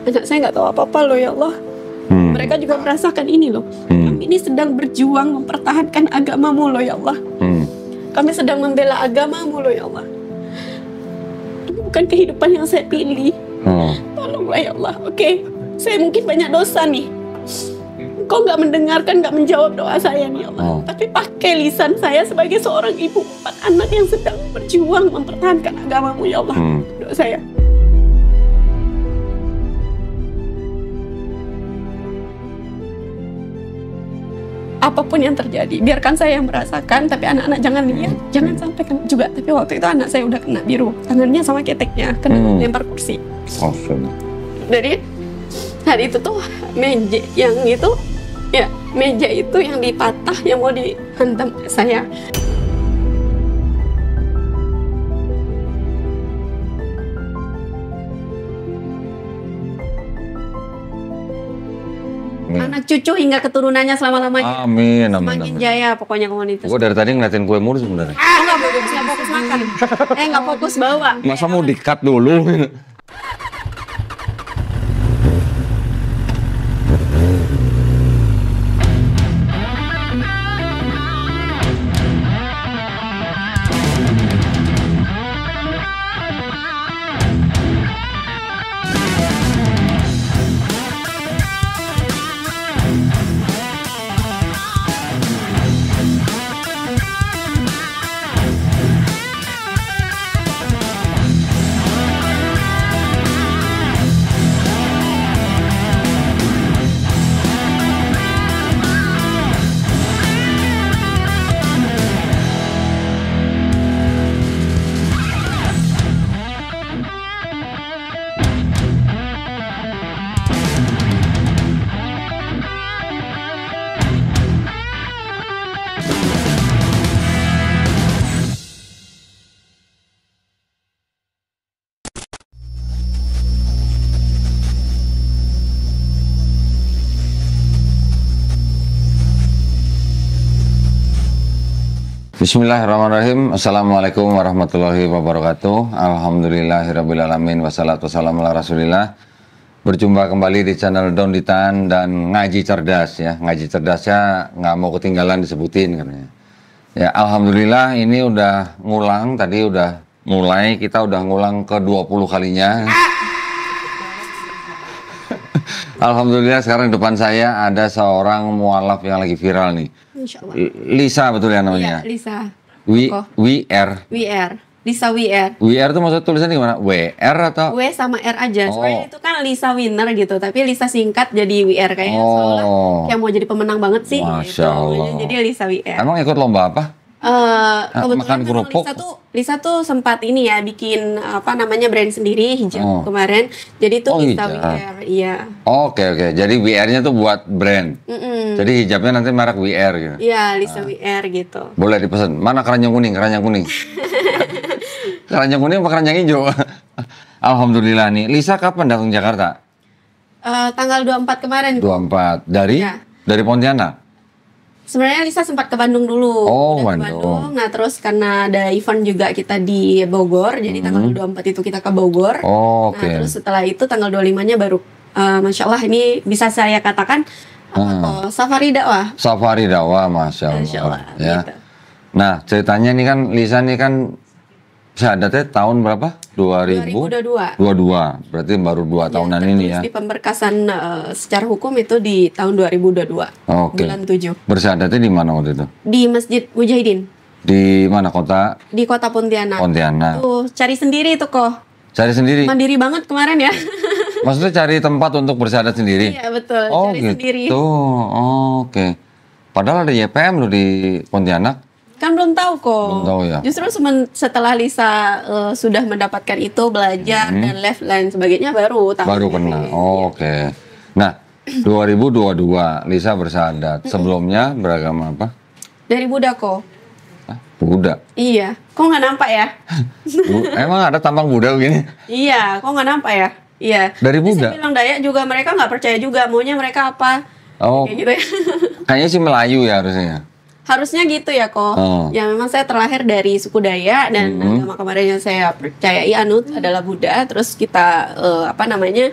anak saya nggak tahu apa-apa loh ya Allah. Mereka juga merasakan ini loh. Kami ini sedang berjuang mempertahankan agamamu loh ya Allah. Kami sedang membela agamamu loh ya Allah. Ini bukan kehidupan yang saya pilih. Tolonglah ya Allah. Oke, saya mungkin banyak dosa nih. Kau nggak mendengarkan, nggak menjawab doa saya nih ya Allah. Tapi pakai lisan saya sebagai seorang ibu 4 anak yang sedang berjuang mempertahankan agamamu ya Allah. Doa saya. Apapun yang terjadi, biarkan saya yang merasakan, tapi anak-anak jangan lihat, jangan sampai kena juga. Tapi waktu itu anak saya udah kena biru, tangannya sama keteknya, kena lempar kursi. Jadi hari itu tuh meja yang itu, ya meja itu yang dipatah, yang mau dihantam saya. Anak cucu hingga keturunannya selama-lamanya. Amin, amin, Semakin amin. jaya pokoknya komunitas. Gue dari tadi ngeliatin kue mulu sebenarnya. Nggak fokus makan. Nggak fokus bawa. Masa mau di-cut dulu? Bismillahirrahmanirrahim. Assalamualaikum warahmatullahi wabarakatuh. Alhamdulillahirrabbilalamin. Wassalatu wassalamu ala rasulillah. Berjumpa kembali di channel Daun Ditan dan Ngaji Cerdas ya. Ngaji Cerdasnya nggak mau ketinggalan disebutin katanya. Ya Alhamdulillah ini udah ngulang. Tadi udah mulai, kita udah ngulang ke 20 kalinya. Alhamdulillah sekarang di depan saya ada seorang mualaf yang lagi viral nih. Insya Allah. Lisa betul ya namanya? Iya, Lisa. WR. WR. Lisa WR. WR itu maksud tulisannya gimana? WR atau? W sama R aja. Oh. Soalnya itu kan Lisa Winner gitu, tapi Lisa singkat jadi WR kayaknya. Oh. Soalnya kayak mau jadi pemenang banget sih. Masya Allah. Jadi Lisa WR. Emang ikut lomba apa? Kebetulan makan memang kerupuk? Lisa tuh sempat ini ya bikin apa namanya brand sendiri hijab kemarin. Jadi tuh Lisa hijab. WR, iya. Oke. Jadi WR-nya tuh buat brand. Jadi hijabnya nanti merek WR gitu. Iya, Lisa WR gitu. Boleh dipesan. Mana keranjang kuning? Keranjang kuning. Keranjang kuning apa keranjang hijau? Alhamdulillah nih. Lisa kapan datang Jakarta? Tanggal 24 kemarin. 24. Dari? Ya. Dari Pontianak? Sebenarnya Lisa sempat ke Bandung dulu. Oh, Udah ke Bandung. Nah, terus karena ada event juga kita di Bogor, jadi tanggal 24 itu kita ke Bogor. Oh, oke. Nah, terus setelah itu tanggal 25-nya baru Masya Allah ini bisa saya katakan safari dakwah. Safari dakwah, Masya Allah. Masya Allah, Ya. gitu. Nah, ceritanya nih kan Lisa nih kan syahadatnya tahun berapa? 2022. 22. Berarti baru 2 tahunan ini ya. Di pemberkasan secara hukum itu di tahun 2022. Oke. Bulan 7. Bersyahadatnya di mana waktu itu? Di Masjid Mujahidin. Di mana kota? Di kota Pontianak. Pontianak. Tuh, cari sendiri tuh kok. Cari sendiri? Mandiri banget kemarin ya. Maksudnya cari tempat untuk bersyahadat sendiri? Iya, betul. Oh Cari gitu. sendiri. Oke. Padahal ada YPM loh di Pontianak. Kan belum tahu kok. Belum tahu ya. Justru setelah Lisa sudah mendapatkan itu, belajar dan live lain sebagainya baru tahu. Baru kenal. Oke. Nah, 2022 Lisa bersyahadat. Sebelumnya beragama apa? Dari Buddha kok. Buddha. Iya. Kok nggak nampak ya? Emang ada tampang Buddha begini? Iya. Kok nggak nampak ya? Iya. Dari Terus Buddha? saya bilang Dayak juga mereka nggak percaya juga. Maunya mereka apa? Oh, Kayak gitu ya. kayaknya sih Melayu ya harusnya. Harusnya gitu ya kok. Ya memang saya terlahir dari suku Dayak dan agama kemarin yang saya percayai anut adalah Buddha. Terus kita apa namanya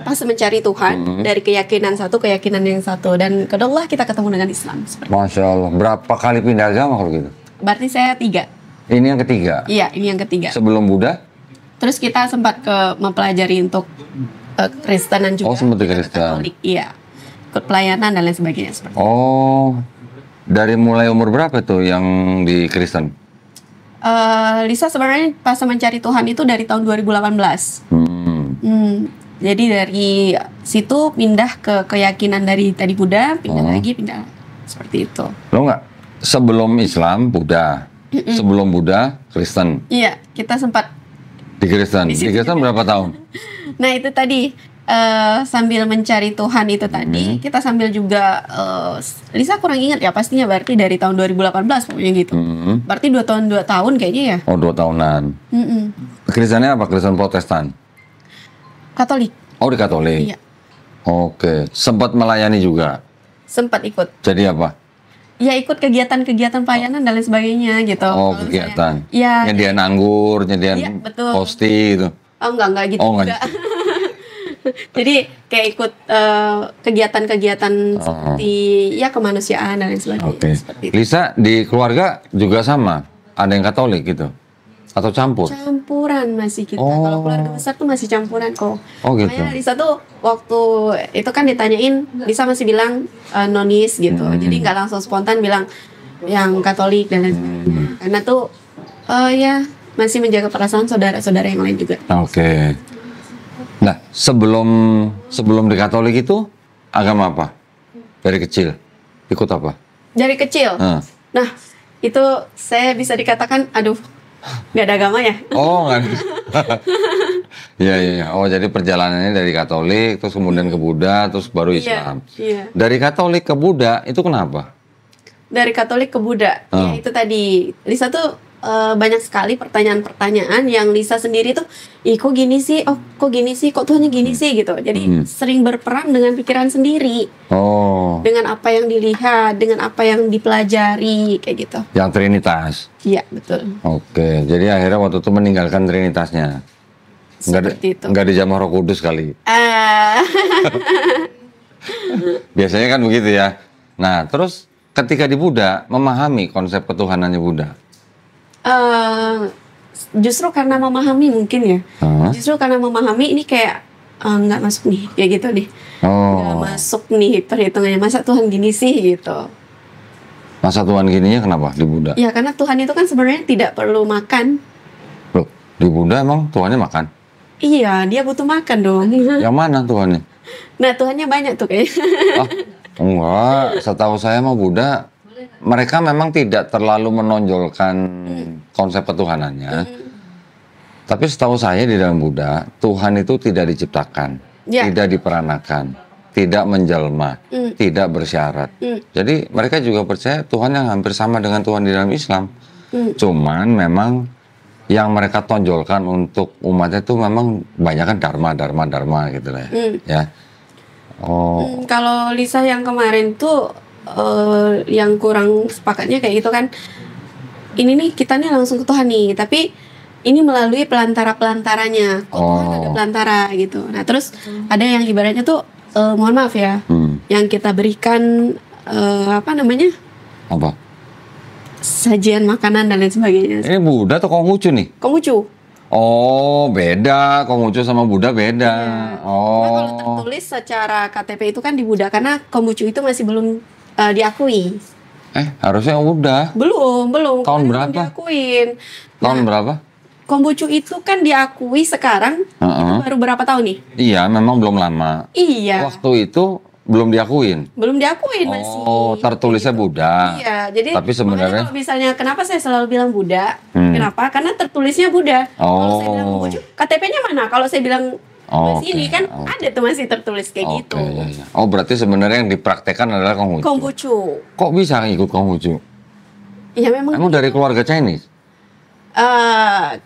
pas mencari Tuhan dari keyakinan satu keyakinan yang satu, dan kedua kita ketemu dengan Islam. Masya Allah. Berapa kali pindah agama kalau gitu? Berarti saya 3. Ini yang ketiga? Iya, ini yang ketiga. Sebelum Buddha? Terus kita sempat mempelajari untuk Kristenan juga. Oh, sempat di Kristen. Katolik, iya. Ikut pelayanan dan lain sebagainya. Oh, dari mulai umur berapa tuh yang di Kristen? Lisa sebenarnya pas mencari Tuhan itu dari tahun 2018. Jadi dari situ pindah ke keyakinan dari tadi Buddha, pindah lagi, pindah seperti itu. Lo nggak sebelum Islam Buddha, sebelum Buddha Kristen? Iya, kita sempat di Kristen. Di Kristen berapa tahun? Nah itu tadi sambil mencari Tuhan itu tadi, kita sambil juga Lisa kurang ingat ya pastinya, berarti dari tahun 2018 pokoknya gitu. Berarti 2 tahun kayaknya ya. Oh, 2 tahunan. Kristennya apa? Kristen Protestan? Katolik. Oh, di Katolik. Iya. Oke, sempat melayani juga. Sempat ikut. Jadi apa? Ya ikut kegiatan-kegiatan pelayanan dan lain sebagainya gitu. Oh, kalau kegiatan. Iya. Nyediain anggur, nyediain Iya, betul. posti gitu. Oh enggak gitu Oh, juga. Jadi kayak ikut kegiatan-kegiatan seperti ya kemanusiaan dan lain sebagainya. Oke. Seperti itu. Lisa di keluarga juga sama? Ada yang Katolik gitu? Atau campur? Campuran masih kita. Kalau keluarga besar tuh masih campuran kok. Oh gitu. Makanya Lisa tuh waktu itu kan ditanyain, Lisa masih bilang nonis gitu. Jadi nggak langsung spontan bilang yang Katolik dan lain sebagainya. Karena tuh ya masih menjaga perasaan saudara-saudara yang lain juga. Oke. Nah, sebelum di Katolik itu agama apa? Dari kecil ikut apa? Dari kecil. Nah, itu saya bisa dikatakan aduh nggak ada agama ya. Oh, nggak. Iya. Oh, jadi perjalanannya dari Katolik, terus kemudian ke Buddha, terus baru Islam. Iya. Dari Katolik ke Buddha itu kenapa? Dari Katolik ke Buddha, ya itu tadi Lisa tuh banyak sekali pertanyaan-pertanyaan yang Lisa sendiri tuh, kok gini sih, kok gini sih, kok Tuhannya gini sih gitu. Jadi sering berperang dengan pikiran sendiri. Oh. Dengan apa yang dilihat, dengan apa yang dipelajari kayak gitu. Yang Trinitas. Iya betul. Oke, jadi akhirnya waktu itu meninggalkan Trinitasnya. Seperti itu. Nggak dijamah Roh Kudus kali. Ah. Biasanya kan begitu ya. Nah, terus ketika di Buddha memahami konsep ketuhanannya Buddha. Justru karena memahami mungkin ya. Justru karena memahami ini kayak nggak masuk nih, kayak gitu deh. Nggak masuk nih perhitungannya, masa Tuhan gini sih gitu. Masa Tuhan gininya kenapa di Buddha? Ya karena Tuhan itu kan sebenarnya tidak perlu makan. Loh, di Buddha emang Tuhannya makan? Iya, dia butuh makan dong. Yang mana Tuhannya? Nah, Tuhannya banyak tuh kayaknya. Enggak, setahu saya mah Buddha mereka memang tidak terlalu menonjolkan konsep ketuhanannya. Tapi setahu saya di dalam Buddha, Tuhan itu tidak diciptakan, tidak diperanakan, tidak menjelma, tidak bersyarat. Jadi mereka juga percaya Tuhan yang hampir sama dengan Tuhan di dalam Islam. Cuman memang yang mereka tonjolkan untuk umatnya itu memang banyak kan dharma gitu lah ya. Kalau Lisa yang kemarin tuh yang kurang sepakatnya kayak gitu kan, ini nih kita nih langsung ke Tuhan nih, tapi ini melalui pelantaranya. Kok Tuhan ada pelantara gitu. Nah terus ada yang ibaratnya tuh mohon maaf ya, yang kita berikan apa namanya? Apa? Sajian makanan dan lain sebagainya. Ini Buddha atau Konghucu nih? Konghucu. Oh, beda. Konghucu sama Buddha beda. Nah, kalau tertulis secara KTP itu kan di Buddha, karena Konghucu itu masih belum diakui. Harusnya udah. Belum. Tahun berapa? Belum diakuin. Tahun berapa? Konghucu itu kan diakui sekarang, itu baru berapa tahun nih? Iya, memang belum lama. Iya. Waktu itu belum diakuin. Belum diakuin masih. Oh, tertulisnya Buddha. Iya, jadi tapi sebenarnya kalau misalnya kenapa saya selalu bilang Buddha? Kenapa? Karena tertulisnya Buddha. Kalau saya bilang Konghucu, KTP-nya mana? Kalau saya bilang masih ini kan ada tuh masih tertulis kayak gitu. Iya. Oh, berarti sebenarnya yang dipraktekkan adalah Konghucu. Konghucu. Kok bisa ikut Konghucu? Iya memang. Emang dari keluarga Chinese?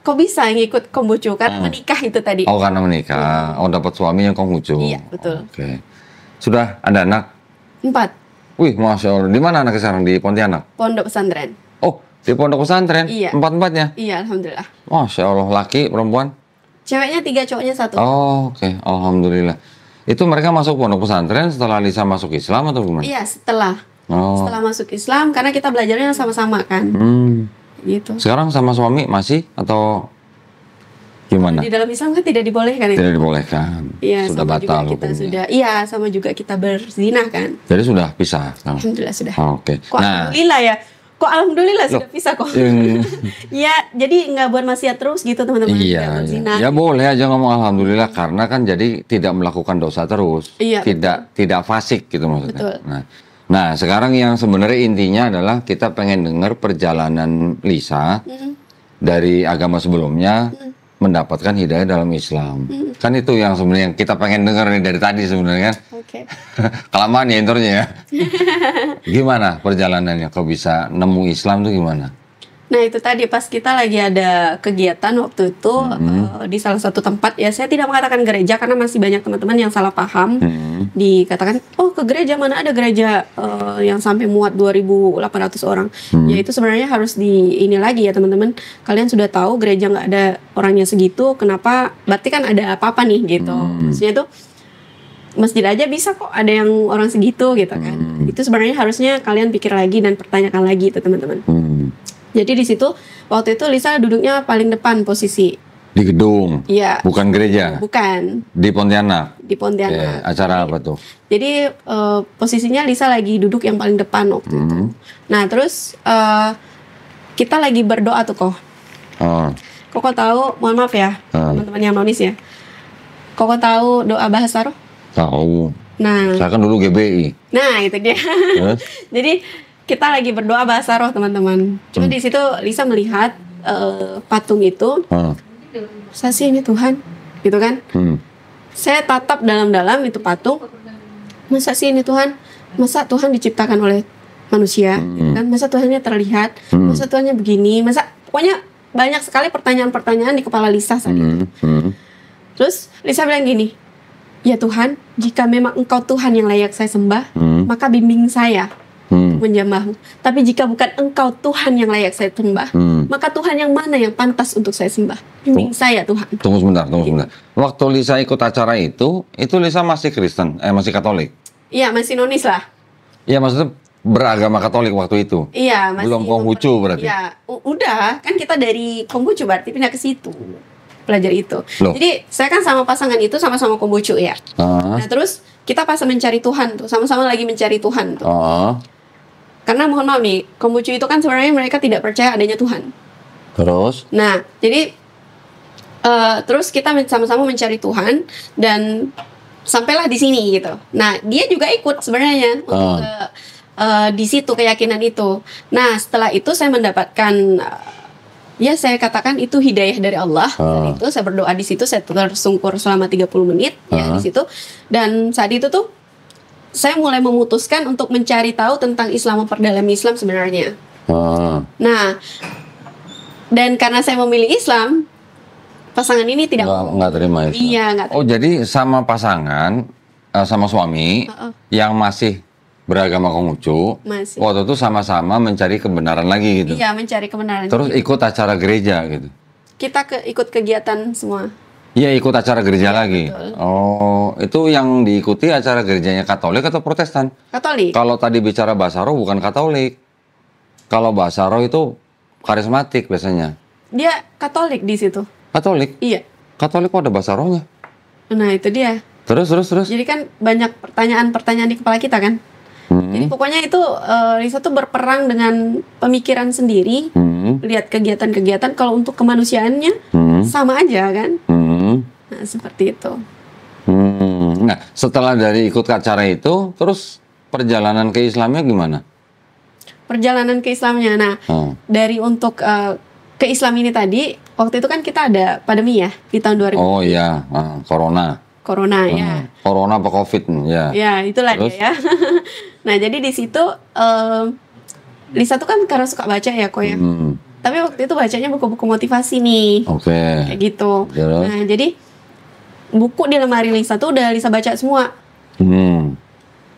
Kok bisa ngikut Konghucu? Karena menikah itu tadi. Oh, karena menikah. Oh, dapat suami yang Konghucu. Iya, betul. Oke. Sudah ada anak? 4. Wih, Masya Allah. Di mana anaknya sekarang? Di Pontianak? Pondok pesantren. Oh, di pondok pesantren? Iya. 4-4-nya? Iya, alhamdulillah. Masya Allah. Laki, perempuan? Ceweknya 3, cowoknya 1. Oh, oke. Alhamdulillah. Itu mereka masuk pondok pesantren setelah Lisa masuk Islam atau gimana? Iya, setelah Oh. masuk Islam, karena kita belajarnya sama-sama kan. Gitu. Sekarang sama suami masih atau gimana? Di dalam Islam kan tidak dibolehkan itu. Tidak dibolehkan. Iya, Sudah sama batal juga kita hukumnya. sudah. Iya, sama juga kita berzina kan. Jadi sudah pisah sekarang? Alhamdulillah sudah. Oke. Kok alhamdulillah ya? Kok alhamdulillah sudah pisah kok? Ya, jadi nggak buat maksiat terus gitu teman-teman. Iya, Nggak berzina. ya boleh aja ngomong alhamdulillah karena kan jadi tidak melakukan dosa terus, Iya, tidak fasik gitu maksudnya. Betul. Nah sekarang yang sebenarnya intinya adalah kita pengen dengar perjalanan Lisa dari agama sebelumnya mendapatkan hidayah dalam Islam. Kan itu yang sebenarnya kita pengen dengar nih dari tadi sebenarnya kan. Oke. Kelamaan ya intronya ya. Gimana perjalanannya? Kok bisa nemu Islam tuh gimana? Nah itu tadi pas kita lagi ada kegiatan waktu itu di salah satu tempat, ya saya tidak mengatakan gereja karena masih banyak teman-teman yang salah paham. Dikatakan, oh ke gereja, mana ada gereja yang sampai muat 2.800 orang. Ya itu sebenarnya harus ini lagi ya teman-teman. Kalian sudah tahu gereja nggak ada orangnya segitu, kenapa? Berarti kan ada apa-apa nih gitu. Maksudnya tuh masjid aja bisa kok ada yang orang segitu gitu kan. Itu sebenarnya harusnya kalian pikir lagi dan pertanyakan lagi itu teman-teman. Jadi di situ waktu itu Lisa duduknya paling depan posisi. Di gedung? Iya. Bukan gereja? Bukan. Di Pontianak? Di Pontianak. Acara apa tuh? Jadi posisinya Lisa lagi duduk yang paling depan waktu itu. Nah terus kita lagi berdoa tuh kok. Koko tahu, mohon maaf ya teman-teman yang nonis ya. Koko tahu doa bahasa roh? Tahu. Nah. Saya kan dulu GBI. Nah itu dia. Jadi kita lagi berdoa bahasa roh teman-teman. Cuma di situ Lisa melihat patung itu. Masa sih ini Tuhan, gitu kan? Saya tatap dalam-dalam itu patung. Masa sih ini Tuhan? Masa Tuhan diciptakan oleh manusia, gitu kan? Masa Tuhannya terlihat? Masa Tuhannya begini? Masa pokoknya banyak sekali pertanyaan-pertanyaan di kepala Lisa saat itu. Terus Lisa bilang gini, ya Tuhan, jika memang Engkau Tuhan yang layak saya sembah, maka bimbing saya menjamahmu. Tapi jika bukan Engkau Tuhan yang layak saya sembah, maka Tuhan yang mana yang pantas untuk saya sembah? Bimbing saya Tuhan. Tunggu sebentar. Waktu Lisa ikut acara itu Lisa masih Kristen, masih Katolik? Iya, masih nonis lah. Iya, maksudnya beragama Katolik waktu itu? Iya, masih. Belum Konghucu berarti? Iya, udah. Kan kita dari Konghucu berarti pindah ke situ. Belajar itu. Loh. Jadi saya kan sama pasangan itu sama-sama Konghucu ya. Nah terus kita pas mencari Tuhan tuh, sama-sama lagi mencari Tuhan tuh. Karena mohon maaf nih, Konghucu itu kan sebenarnya mereka tidak percaya adanya Tuhan. Terus? Nah, jadi terus kita sama-sama mencari Tuhan dan sampailah di sini gitu. Nah, dia juga ikut sebenarnya untuk di situ keyakinan itu. Nah, setelah itu saya mendapatkan ya saya katakan itu hidayah dari Allah. Dan itu saya berdoa di situ, saya tersungkur selama 30 menit ya di situ. Dan saat itu tuh saya mulai memutuskan untuk mencari tahu tentang Islam, memperdalami Islam sebenarnya. Nah, dan karena saya memilih Islam, pasangan ini tidak nggak terima Islam. Iya, nggak terima. Oh, jadi sama pasangan, sama suami yang masih beragama Konghucu, waktu itu sama-sama mencari kebenaran lagi gitu. Iya, mencari kebenaran. Terus ikut acara gereja gitu. Kita ikut kegiatan semua. Iya, ikut acara gereja lagi. Betul. Oh, itu yang diikuti acara gerejanya Katolik atau Protestan? Katolik. Kalau tadi bicara bahasa roh bukan Katolik. Kalau bahasa roh itu karismatik biasanya. Dia Katolik di situ. Katolik? Iya. Katolik kok ada bahasa rohnya? Nah, itu dia. Terus. Jadi kan banyak pertanyaan-pertanyaan di kepala kita kan. Jadi pokoknya itu Lisa tuh berperang dengan pemikiran sendiri. Lihat kegiatan-kegiatan, kalau untuk kemanusiaannya sama aja kan. Nah, seperti itu. Nah, setelah dari ikut acara itu, terus perjalanan ke Islamnya gimana? Perjalanan ke Islamnya, nah dari untuk ke Islam ini tadi, waktu itu kan kita ada pandemi ya di tahun 2000. Oh iya, Corona ya. Corona apa COVID ya? Ya, itulah terus? Dia ya. Nah, jadi di situ Lisa tuh kan karena suka baca ya kok ya. Tapi waktu itu bacanya buku-buku motivasi nih. Kayak gitu. Terus? Nah, jadi buku di lemari Lisa tuh udah Lisa baca semua.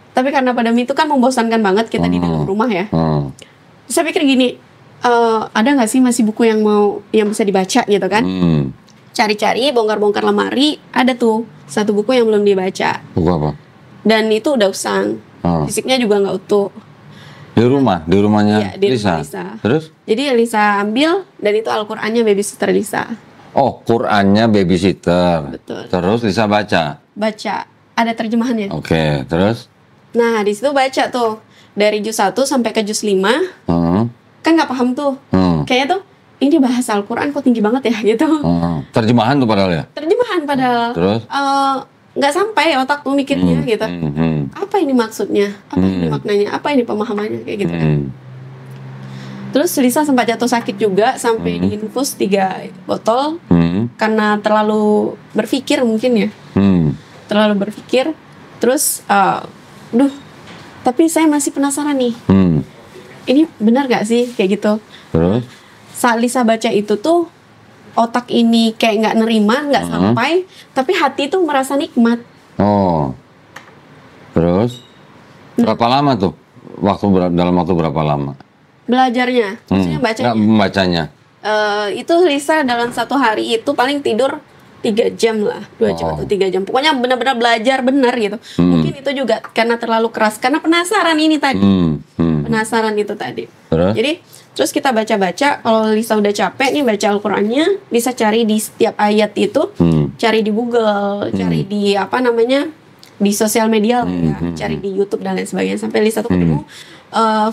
Tapi karena pandemi itu kan membosankan banget kita di dalam rumah ya. Saya pikir gini, ada nggak sih masih buku yang bisa dibaca gitu kan? cari-cari, bongkar-bongkar lemari, ada tuh satu buku yang belum dibaca. Buku apa? Dan itu udah usang. Fisiknya juga nggak utuh. Di rumah? Di rumahnya Iya, di Lisa? rumah Lisa. Terus? Jadi Lisa ambil, dan itu Al-Qur'annya babysitter Lisa. Oh, Qur'annya babysitter. Betul. Terus Lisa baca? Baca, ada terjemahannya. Oke, terus? Nah, di situ baca tuh. Dari juz 1 sampai ke juz 5. Kan nggak paham tuh. Kayaknya tuh, ini bahasa Al-Quran kok tinggi banget ya, gitu. Terjemahan tuh padahal ya? Terjemahan padahal. Terus? Nggak sampai otak tuh mikirnya gitu. Apa ini maksudnya? Apa ini maknanya? Apa ini pemahamannya? Kayak gitu kan. Terus Lisa sempat jatuh sakit juga sampai diinfus 3 botol karena terlalu berpikir mungkin ya. Terlalu berpikir. Terus, tapi saya masih penasaran nih. Ini benar gak sih kayak gitu? Terus? Saat Lisa baca itu tuh otak ini kayak nggak nerima, nggak sampai, tapi hati tuh merasa nikmat. Oh, terus berapa lama tuh? Dalam waktu berapa lama? Belajarnya, maksudnya bacanya. Nggak membacanya. Itu Lisa dalam 1 hari itu paling tidur 3 jam lah, 2 jam atau 3 jam. Pokoknya benar-benar belajar benar gitu. Mungkin itu juga karena terlalu keras, karena penasaran ini tadi. Penasaran itu tadi. Terus? Jadi terus kita baca-baca. Kalau Lisa udah capek nih baca Al-Qur'annya, Lisa cari di setiap ayat itu, cari di Google, cari di di sosial media lah ya, cari di YouTube dan lain sebagainya, sampai Lisa tuh ketemu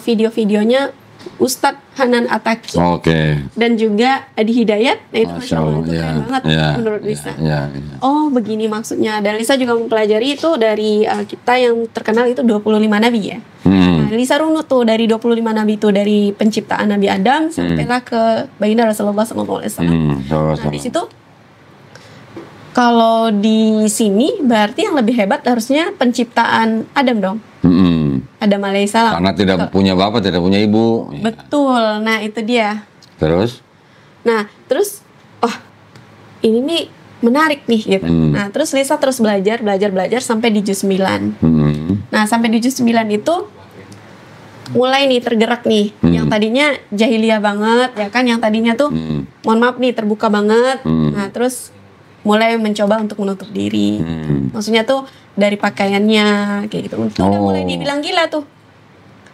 video-videonya Ustadz Hanan Ataki dan juga Adi Hidayat. Nah itu Masya Allah itu keren banget menurut Lisa. Oh begini maksudnya. Dan Lisa juga mempelajari itu dari kita yang terkenal itu 25 Nabi ya. Nah, Lisa runut tuh dari 25 Nabi itu, dari penciptaan Nabi Adam sampailah ke baginda Rasulullah SAW. Nah di situ kalau di sini berarti yang lebih hebat harusnya penciptaan Adam dong. Adam alaihissalam. Karena tidak punya bapak, tidak punya ibu. Betul. Nah itu dia. Terus? Nah terus, ini nih menarik nih gitu. Nah terus Lisa terus belajar sampai di juz 9. Nah sampai di juz 9 itu mulai nih tergerak nih. Yang tadinya jahiliyah banget ya kan, yang tadinya tuh mohon maaf nih terbuka banget. Nah terus mulai mencoba untuk menutup diri. Maksudnya tuh dari pakaiannya kayak gitu. Udah mulai dibilang gila tuh.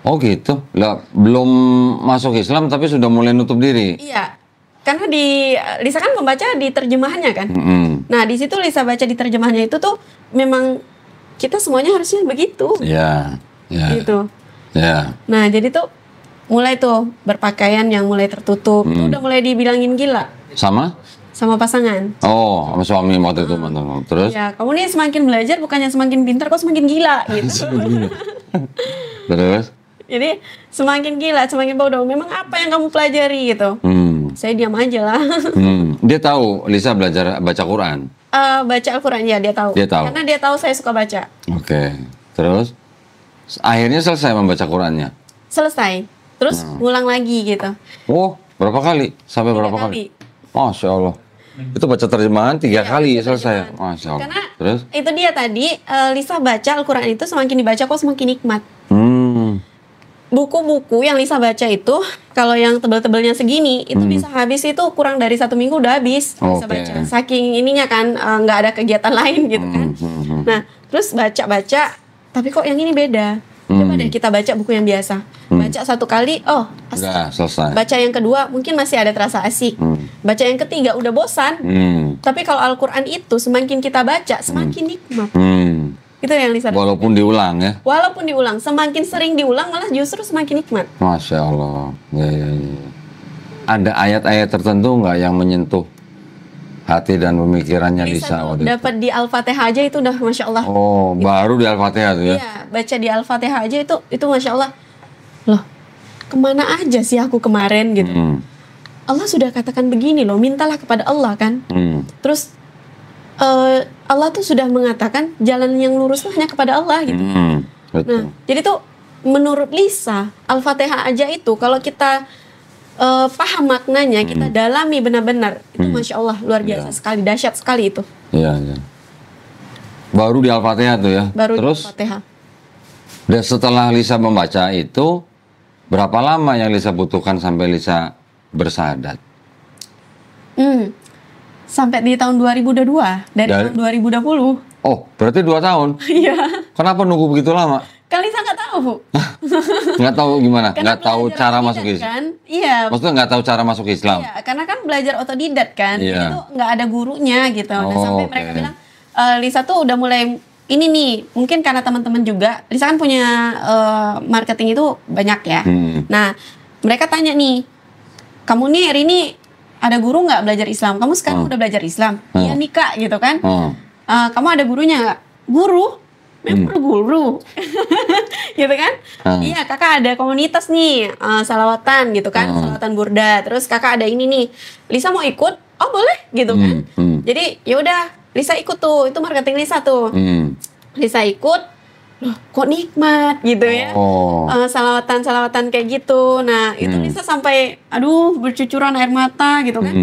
Oh gitu. Lah belum masuk Islam tapi sudah mulai nutup diri. Iya. Karena Lisa kan membaca di terjemahannya kan. Nah, di situ Lisa baca di terjemahannya itu tuh memang kita semuanya harusnya begitu. Iya. Gitu. Ya. Nah, jadi tuh mulai tuh berpakaian yang mulai tertutup. Tuh udah mulai dibilangin gila. Sama pasangan. Oh, sama suami waktu itu terus? Ya, kamu nih semakin belajar bukannya semakin pintar, kok semakin gila gitu. Terus? Jadi semakin gila, semakin bodoh. Memang apa yang kamu pelajari gitu? Saya diam aja lah. Dia tahu Lisa belajar baca Quran? Baca Al-Quran ya, dia tahu. Karena dia tahu saya suka baca. Oke. Terus? Akhirnya selesai membaca Qurannya? Selesai. Terus ngulang lagi gitu. Oh, berapa kali? Sampai berapa kali? Masya Allah. Itu baca terjemahan 3 kali selesai. Masya Allah. Karena terus? Itu dia tadi, Lisa baca Al-Quran itu semakin dibaca kok semakin nikmat. Buku-buku yang Lisa baca itu, kalau yang tebel-tebelnya segini, itu bisa habis itu kurang dari 1 minggu udah habis. Bisa baca. Saking ininya kan, nggak ada kegiatan lain gitu kan. Nah, terus baca-baca, tapi kok yang ini beda. Coba deh kita baca buku yang biasa. Baca 1 kali, udah selesai. Baca yang kedua, mungkin masih ada terasa asik. Baca yang ketiga, udah bosan. Tapi kalau Al-Quran itu, semakin kita baca, semakin nikmat. Itu yang Lisa. Walaupun diulang ya? Walaupun diulang, semakin sering diulang malah justru semakin nikmat. Masya Allah. Ya. Ada ayat-ayat tertentu nggak yang menyentuh hati dan pemikirannya Lisa? Dapat di Al-Fatihah aja itu udah Masya Allah. Oh, baru di Al-Fatihah tuh ya? Iya, baca di Al-Fatihah aja itu Masya Allah. Loh, kemana aja sih aku kemarin gitu. Allah sudah katakan begini loh, mintalah kepada Allah kan. Terus Allah tuh sudah mengatakan jalan yang lurus tuh hanya kepada Allah gitu. Betul. Nah, jadi tuh menurut Lisa, Al-Fatihah aja itu kalau kita paham maknanya, kita dalami benar-benar, itu Masya Allah luar biasa sekali, dahsyat sekali itu. Iya. Baru di Al-Fatihah tuh ya? Baru terus, di Al-Fatihah. Dan setelah Lisa membaca itu, berapa lama yang Lisa butuhkan sampai Lisa bersahadat? Sampai di tahun 2022, dari tahun 2020. Oh, berarti 2 tahun? Iya. Kenapa nunggu begitu lama? Kan Lisa nggak tahu, Bu. Nggak tahu gimana? Karena Nggak tahu belajar cara otodidak, masuk Islam? kan? Iya. Maksudnya nggak tahu cara masuk Islam? Iya, karena kan belajar otodidak kan. Iya. Jadi tuh nggak ada gurunya gitu. Nah, Oh, sampai mereka bilang, Lisa tuh udah mulai ini nih, mungkin karena teman-teman juga, Lisa kan punya marketing itu banyak ya. Nah, mereka tanya nih, kamu nih hari ini ada guru nggak belajar Islam? Kamu sekarang udah belajar Islam? Iya nih Kak, gitu kan. Kamu ada gurunya nggak? Guru? Memang guru. Gitu kan. Iya, kakak ada komunitas nih, salawatan gitu kan, salawatan burda. Terus kakak ada ini nih, Lisa mau ikut? Oh boleh, gitu kan. Jadi yaudah, Lisa ikut tuh, itu marketing Lisa tuh. Lisa ikut, loh kok nikmat gitu ya. Salawatan kayak gitu. Nah itu Lisa sampai aduh bercucuran air mata gitu kan.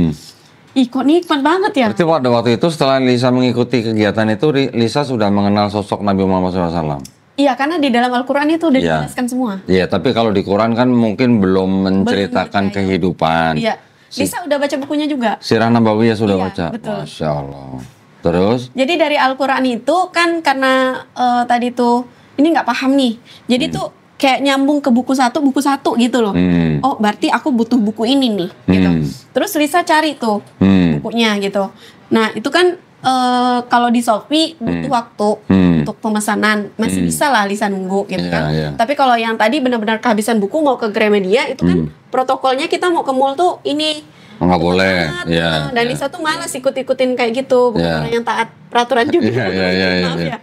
Ih kok nikmat banget ya. Berarti pada waktu itu setelah Lisa mengikuti kegiatan itu, Lisa sudah mengenal sosok Nabi Muhammad SAW. Iya, karena di dalam Al-Quran itu udah dijelaskan semua. Iya, tapi kalau di Quran kan mungkin belum menceritakan kehidupan. Iya, Lisa udah baca bukunya juga. Sirah Nabawiyah sudah Iya, baca. betul. Masya Allah. Terus? Jadi dari Al-Quran itu kan karena tadi tuh ini nggak paham nih. Jadi tuh kayak nyambung ke buku satu gitu loh. Oh berarti aku butuh buku ini nih gitu. Terus Lisa cari tuh bukunya gitu. Nah itu kan kalau di Shopee butuh waktu untuk pemesanan, masih bisa lah Lisa nunggu gitu kan. Tapi kalau yang tadi benar-benar kehabisan buku mau ke Gramedia itu kan protokolnya kita mau ke mall tuh ini nggak boleh. Dan Lisa tuh malas ikut-ikutin kayak gitu, bukan orang yang taat peraturan juga. Maaf ya.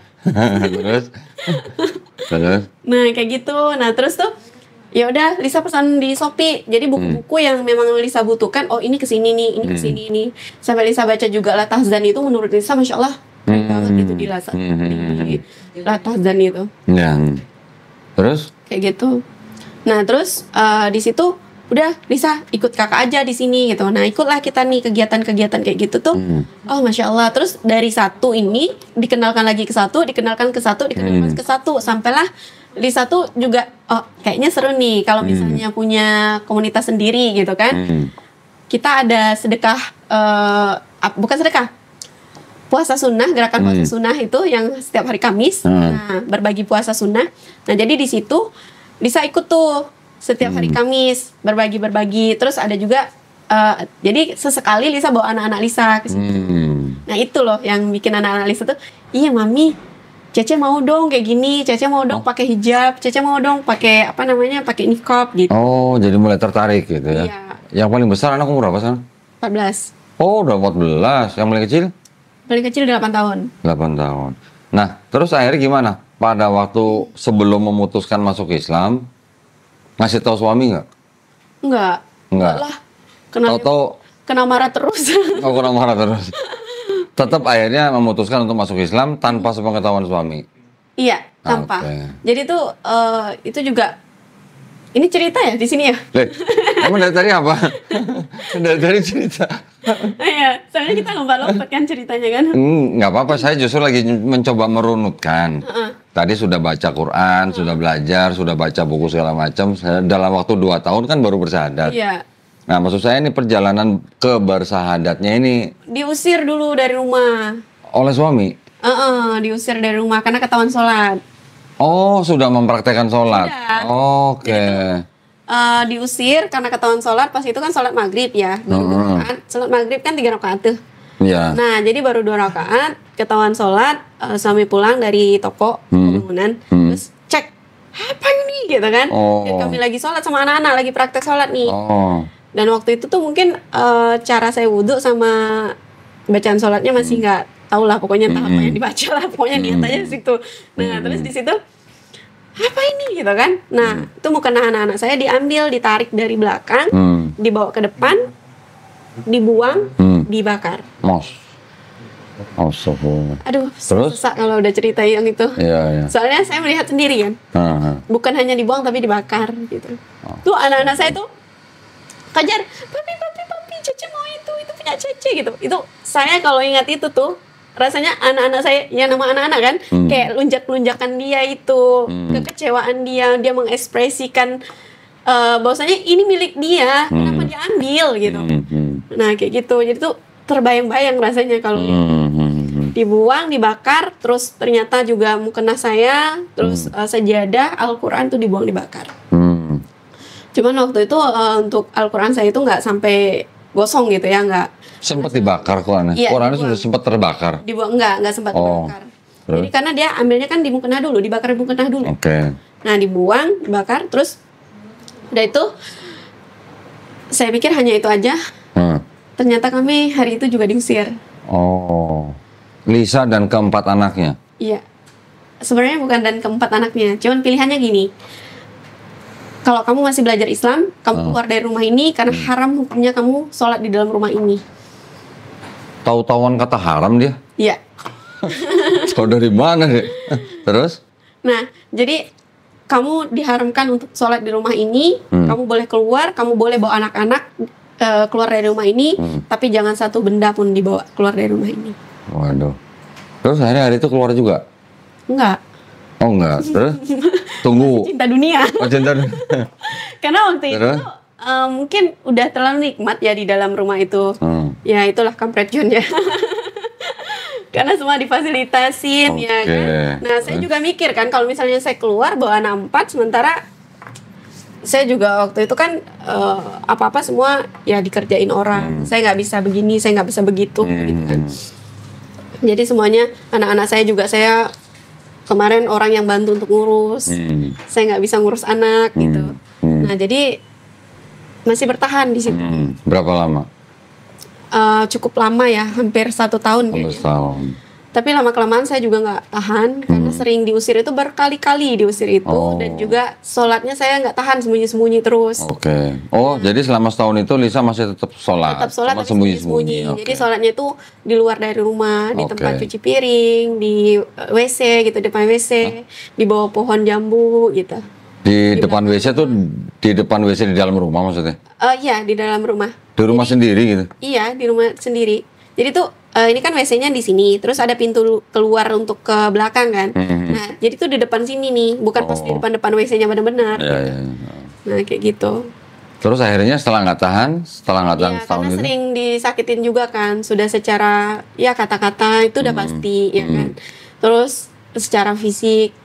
Terus? Nah kayak gitu. Nah terus tuh ya udah Lisa pesan di Shopee. Jadi buku-buku yang memang Lisa butuhkan, oh ini kesini nih, ini kesini nih. Sampai Lisa baca juga Latahzan itu menurut Lisa masya Allah keren banget gitu di Latahzan itu. Terus? Kayak gitu. Nah terus di situ udah Lisa ikut kakak aja di sini gitu. Nah ikutlah kita nih kegiatan-kegiatan kayak gitu tuh. Oh masya Allah. Terus dari satu ini dikenalkan lagi ke satu, dikenalkan ke satu, dikenalkan ke satu, sampailah Lisa tuh juga oh kayaknya seru nih kalau misalnya punya komunitas sendiri gitu kan. Kita ada sedekah, bukan sedekah, puasa sunnah, gerakan puasa sunnah itu yang setiap hari Kamis. Nah berbagi puasa sunnah. Nah jadi di situ Lisa ikut tuh setiap hari Kamis berbagi. Terus ada juga jadi sesekali Lisa bawa anak-anak Lisa ke situ. Nah itu loh yang bikin anak-anak Lisa tuh, iya mami, Cece mau dong kayak gini, Cece mau dong pakai hijab, Cece mau dong pakai apa namanya, pakai niqab gitu. Oh jadi mulai tertarik gitu ya. Iya. Yang paling besar anak umur berapa sekarang? 14. Oh udah 14. Yang paling kecil? Paling kecil 8 tahun. 8 tahun. Nah terus akhirnya gimana? Pada waktu sebelum memutuskan masuk Islam, ngasih tahu suami nggak? Enggak lah. Kena marah terus. Oh, kena marah terus. Tetap akhirnya memutuskan untuk masuk Islam tanpa sepengetahuan suami. Iya, tanpa. Jadi tuh itu juga ini cerita ya di sini ya. Kamu dari tadi apa? dari cerita. Iya, soalnya kita lompat-lompat kan ceritanya kan. Nggak apa-apa, saya justru lagi mencoba merunutkan. Tadi sudah baca Quran, sudah belajar, sudah baca buku segala macam. Dalam waktu 2 tahun kan baru bersyahadat. Iya. Nah, maksud saya ini perjalanan ke bersyahadatnya ini diusir dulu dari rumah. Oleh suami? Diusir dari rumah karena ketahuan sholat. Oh, sudah mempraktekkan sholat? Oke. Diusir karena ketahuan sholat, pas itu kan sholat maghrib ya. Sholat maghrib kan 3 rakaat tuh. Iya. Nah, jadi baru 2 rakaat, ketahuan sholat, suami pulang dari toko bangunan, terus cek, apa ini gitu kan? Dan kami lagi sholat sama anak-anak, lagi praktek sholat nih. Dan waktu itu tuh mungkin cara saya wudhu sama bacaan sholatnya masih nggak tahu lah, pokoknya entah apa yang dibaca lah, pokoknya niat aja di situ. Nah, terus di situ apa ini gitu kan? Nah, itu mau kena anak-anak saya diambil, ditarik dari belakang, dibawa ke depan, dibuang, dibakar. Aduh, susah kalau udah cerita yang itu. Iya. Soalnya saya melihat sendiri kan. Bukan hanya dibuang tapi dibakar gitu. Tuh anak-anak saya tuh kejar, papi, Cece mau itu punya Cece gitu. Itu saya kalau ingat itu tuh rasanya anak-anak saya, ya nama anak-anak kan, kayak lunjak-lunjakan dia itu, kekecewaan dia mengekspresikan bahwasanya ini milik dia, kenapa dia ambil gitu. Nah kayak gitu, jadi tuh terbayang-bayang rasanya kalau dibuang, dibakar, terus ternyata juga mukena saya, terus sajadah Al-Quran tuh dibuang, dibakar. Cuman waktu itu untuk Al-Quran saya itu nggak sampai gosong gitu ya, nggak. Sempat dibakar Qurannya? Iya, Qurannya sudah sempat terbakar? Dibuang, nggak sempat dibakar. Jadi karena dia ambilnya kan di mukena dulu, dibakar di mukena dulu. Nah dibuang, dibakar, terus udah itu saya pikir hanya itu aja. Ternyata kami hari itu juga diusir. Oh, Lisa dan keempat anaknya? Iya, sebenarnya bukan dan keempat anaknya, cuman pilihannya gini. Kalau kamu masih belajar Islam, kamu keluar dari rumah ini karena haram hukumnya kamu sholat di dalam rumah ini. Tahu-tahuan kata haram dia? Iya. Tahu dari mana deh? Terus? Nah, jadi kamu diharamkan untuk sholat di rumah ini. Kamu boleh keluar, kamu boleh bawa anak-anak keluar dari rumah ini, tapi jangan satu benda pun dibawa keluar dari rumah ini. Waduh. Terus akhirnya hari itu keluar juga? Enggak. Oh enggak. Terus? Tunggu. Cinta dunia. Oh, cinta dunia. Karena waktu itu mungkin udah terlalu nikmat ya di dalam rumah itu. Ya itulah kampret John ya. Karena semua difasilitasin ya kan. Nah saya juga mikir kan kalau misalnya saya keluar bawa anak 4, sementara saya juga waktu itu kan apa-apa semua ya dikerjain orang. Saya nggak bisa begini, saya nggak bisa begitu gitu kan. Jadi semuanya anak-anak saya juga saya kemarin orang yang bantu untuk ngurus. Saya nggak bisa ngurus anak gitu. Nah jadi masih bertahan di situ. Berapa lama? Cukup lama ya, hampir 1 tahun kayaknya. Tapi lama-kelamaan saya juga nggak tahan karena sering diusir itu, berkali-kali diusir itu, dan juga sholatnya saya nggak tahan, sembunyi-sembunyi terus. Jadi selama setahun itu Lisa masih tetap sholat? Tetap sholat tapi sembunyi-sembunyi. Jadi sholatnya itu di luar dari rumah, di tempat cuci piring, di WC gitu, depan WC, di bawah pohon jambu gitu. Di depan WC tuh, di depan WC di dalam rumah maksudnya? Iya, di dalam rumah. Di rumah sendiri gitu? Iya, di rumah sendiri. Jadi tuh ini kan WC-nya di sini, terus ada pintu keluar untuk ke belakang kan. Nah, jadi tuh di depan sini nih, bukan pas di depan WC-nya benar-benar. Nah, kayak gitu. Terus akhirnya setelah nggak tahan setahun karena itu? sering disakitin juga kan, sudah secara ya kata-kata itu udah pasti ya kan. Terus secara fisik,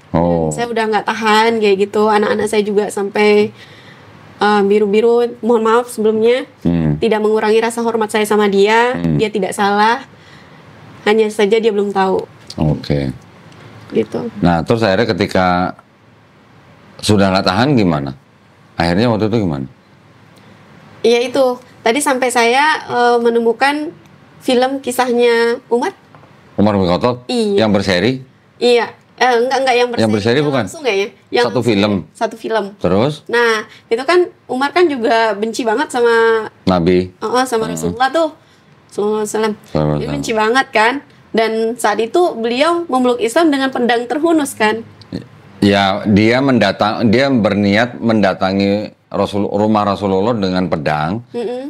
saya udah nggak tahan kayak gitu. Anak-anak saya juga sampai biru-biru, mohon maaf sebelumnya, tidak mengurangi rasa hormat saya sama dia. Dia tidak salah, hanya saja dia belum tahu. Gitu. Nah terus akhirnya ketika sudah nggak tahan gimana? Akhirnya waktu itu gimana? Iya itu, tadi sampai saya menemukan film kisahnya Umar bin Khattab? Iya. Yang berseri? Iya. Enggak yang berseri bukan? Langsung kayaknya. Yang satu film. Terus? Nah, itu kan Umar kan juga benci banget sama Nabi. Sama Rasulullah tuh. Sallallahu alaihi wasallam. Dia benci banget kan. Dan saat itu beliau memeluk Islam dengan pedang terhunus kan. Ya, dia berniat mendatangi rumah Rasulullah dengan pedang.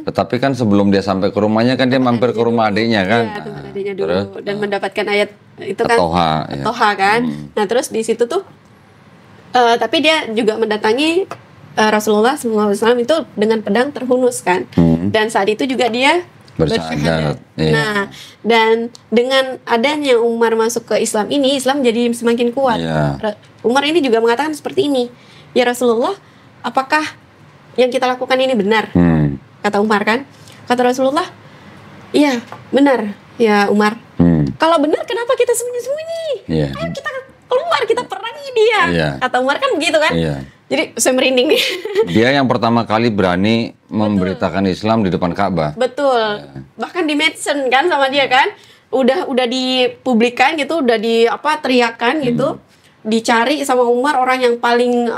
Tetapi kan sebelum dia sampai ke rumahnya kan dia mampir ke rumah adiknya kan. Iya, tempat adiknya dulu. Dan mendapatkan ayat itu kan Toha kan. Nah terus di situ tuh tapi dia juga mendatangi Rasulullah SAW itu dengan pedang terhunus kan. Dan saat itu juga dia bersyahadat. Nah dan dengan adanya Umar masuk ke Islam ini, Islam jadi semakin kuat. Umar ini juga mengatakan seperti ini, ya Rasulullah, apakah yang kita lakukan ini benar? Kata Umar kan. Kata Rasulullah, iya benar ya Umar. Kalau benar kenapa kita sembunyi-sembunyi? Ayo kita keluar, kita perangi dia. Kata Umar kan begitu kan. Jadi saya merinding nih. Dia yang pertama kali berani memberitakan Islam di depan Ka'bah. Betul. Bahkan di mention kan sama dia kan. Udah dipublikkan gitu, udah teriakan gitu. Dicari sama Umar orang yang paling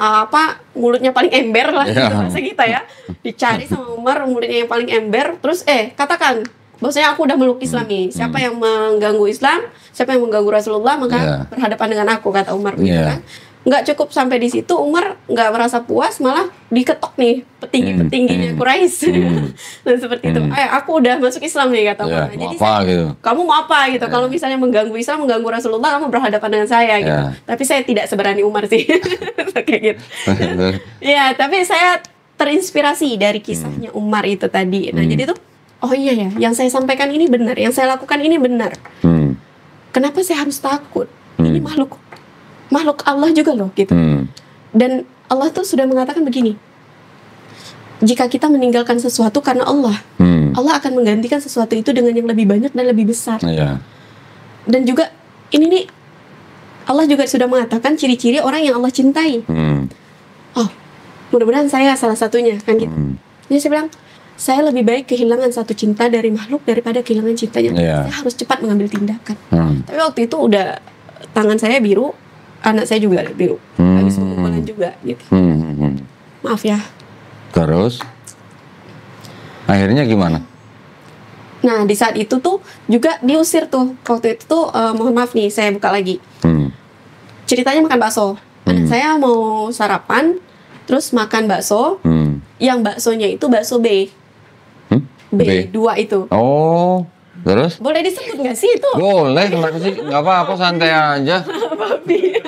mulutnya paling ember lah gitu bahasa kita ya. Dicari sama Umar mulutnya yang paling ember. Terus katakan bahwasanya aku udah meluk Islam nih. Siapa yang mengganggu Islam, siapa yang mengganggu Rasulullah, maka berhadapan dengan aku, kata Umar begitu kan. Nggak cukup sampai di situ, Umar nggak merasa puas, malah diketok nih petinggi-petingginya Quraisy. Dan seperti itu, aku udah masuk Islam nih, kata Umar. Jadi gitu. Kamu mau apa gitu? Kalau misalnya mengganggu Islam, mengganggu Rasulullah, kamu berhadapan dengan saya gitu. Tapi saya tidak seberani Umar sih, kayak gitu. Ya, tapi saya terinspirasi dari kisahnya Umar itu tadi. Nah, jadi tuh oh iya ya, yang saya sampaikan ini benar, yang saya lakukan ini benar. Kenapa saya harus takut? Ini makhluk Allah juga loh gitu. Dan Allah tuh sudah mengatakan begini, jika kita meninggalkan sesuatu karena Allah, Allah akan menggantikan sesuatu itu dengan yang lebih banyak dan lebih besar. Dan juga ini nih, Allah juga sudah mengatakan ciri-ciri orang yang Allah cintai. Oh, mudah-mudahan saya salah satunya kan gitu. Jadi saya bilang, saya lebih baik kehilangan satu cinta dari makhluk daripada kehilangan cintanya. Saya harus cepat mengambil tindakan. Tapi waktu itu udah tangan saya biru, anak saya juga biru, habis pemukulan juga gitu. Maaf ya. Terus akhirnya gimana? Nah di saat itu tuh juga diusir tuh. Waktu itu tuh mohon maaf nih, saya buka lagi. Ceritanya makan bakso. Anak saya mau sarapan, terus makan bakso. Yang baksonya itu bakso B. B2 itu. Oh, terus? Boleh disebut nggak sih itu? Boleh, kenapa sih? Nggak apa-apa, santai aja. Babi.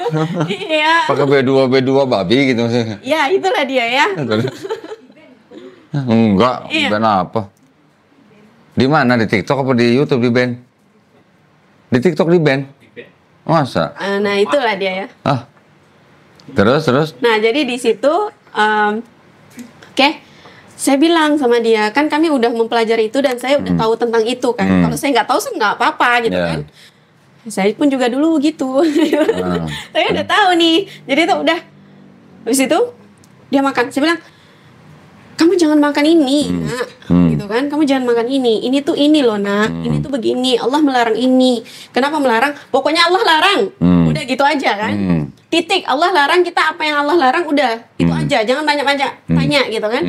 Iya. Pakai B2 babi gitu sih. Ya itulah dia ya. Enggak, band apa? Di mana? Di TikTok apa di YouTube di band? Di TikTok di band? Masa? Nah itulah dia ya. Terus? Nah jadi di situ, oke, saya bilang sama dia, kan kami udah mempelajari itu dan saya udah tahu tentang itu kan. Kalau saya nggak tahu sih nggak apa-apa gitu kan. Saya pun juga dulu gitu. Saya udah tahu nih. Jadi itu udah. Habis itu dia makan. Saya bilang, kamu jangan makan ini, nak. Gitu kan. Kamu jangan makan ini. Ini tuh ini loh, nak. Ini tuh begini. Allah melarang ini. Kenapa melarang? Pokoknya Allah larang. Udah gitu aja kan. Titik. Allah larang, kita apa yang Allah larang udah. Itu aja. Jangan banyak-banyak tanya gitu kan.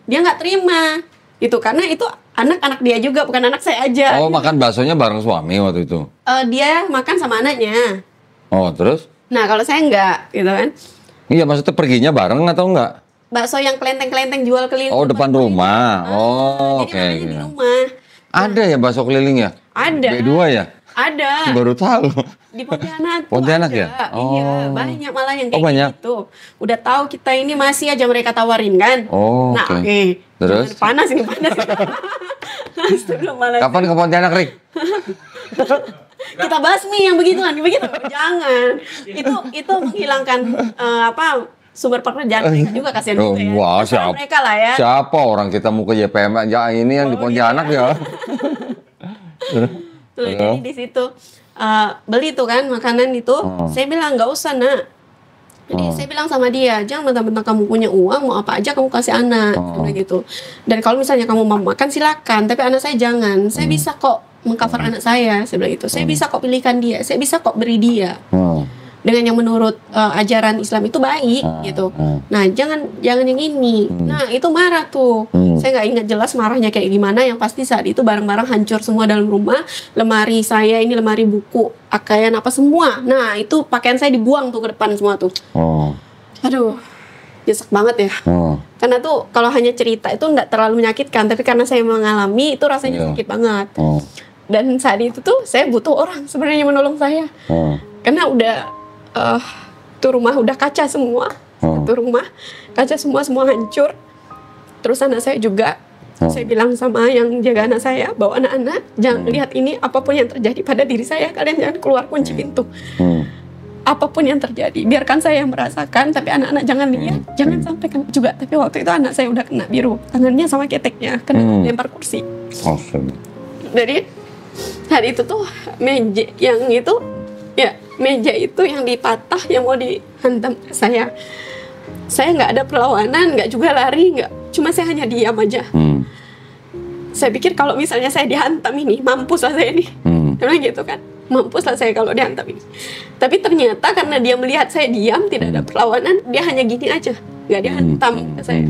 Dia nggak terima. Itu karena itu anak-anak dia juga, bukan anak saya aja. Oh, makan baksonya bareng suami waktu itu? Dia makan sama anaknya. Oh, terus? Nah, kalau saya enggak, gitu kan. Iya, maksudnya perginya bareng atau enggak? Bakso yang kelenteng-kelenteng jual keliling. Oh, depan rumah. Oke. Jadi di rumah. Ada ya bakso keliling ya? Ada. B2 ya? Ada. Baru tahu. Di Pontianak. Pontianak ada. Ya? Iya, banyak malah yang kayak banyak. gitu. Udah tahu kita ini masih aja mereka tawarin kan. Oh, nah, oke. Terus? Jangan panas ini panas. Kapan ke Pontianak, Rik? Kita basmi yang begituan, begitu. Jangan. Itu menghilangkan sumber pekerjaan mereka juga, kasihan juga ya. Wah, siapa? Mereka lah ya. Siapa orang kita mau ke YPM ya ini yang di Pontianak ya? Tuh, jadi di situ beli tuh kan makanan itu. Saya bilang nggak usah, nak. Jadi saya bilang sama dia, jangan mentang-mentang kamu punya uang, mau apa aja kamu kasih anak, gitu. Dan kalau misalnya kamu mau makan silakan, tapi anak saya jangan. Saya bisa kok mengcover anak saya bilang gitu. Saya bisa kok pilihkan dia, saya bisa kok beri dia. Dengan yang menurut ajaran Islam itu baik gitu. Nah, jangan yang ini. Nah, itu marah tuh. Saya nggak ingat jelas marahnya kayak gimana. Yang pasti saat itu barang-barang hancur semua dalam rumah. Lemari saya ini lemari buku, pakaian apa semua. Nah, itu pakaian saya dibuang tuh ke depan semua tuh. Aduh, nyesek banget ya. Karena tuh kalau hanya cerita itu nggak terlalu menyakitkan, tapi karena saya mengalami itu rasanya sakit banget. Dan saat itu tuh saya butuh orang sebenarnya menolong saya. Karena udah tuh rumah udah kaca semua. Tuh rumah kaca semua hancur. Terus anak saya juga, saya bilang sama yang jaga anak saya, bawa anak-anak, jangan lihat ini, apapun yang terjadi pada diri saya, kalian jangan keluar kunci pintu. Apapun yang terjadi, biarkan saya yang merasakan, tapi anak-anak jangan lihat, jangan sampai kena juga. Tapi waktu itu anak saya udah kena biru, tangannya sama keteknya, kena lempar kursi. Jadi hari itu tuh meja yang itu, ya meja itu yang dipatah, yang mau dihantam saya. Saya nggak ada perlawanan, nggak juga lari, nggak. Cuma saya hanya diam aja. Saya pikir kalau misalnya saya dihantam ini, mampus lah saya nih. Karena gitu kan, mampus lah saya kalau dihantam ini. Tapi ternyata karena dia melihat saya diam, tidak ada perlawanan, dia hanya gini aja, nggak dihantam ke saya.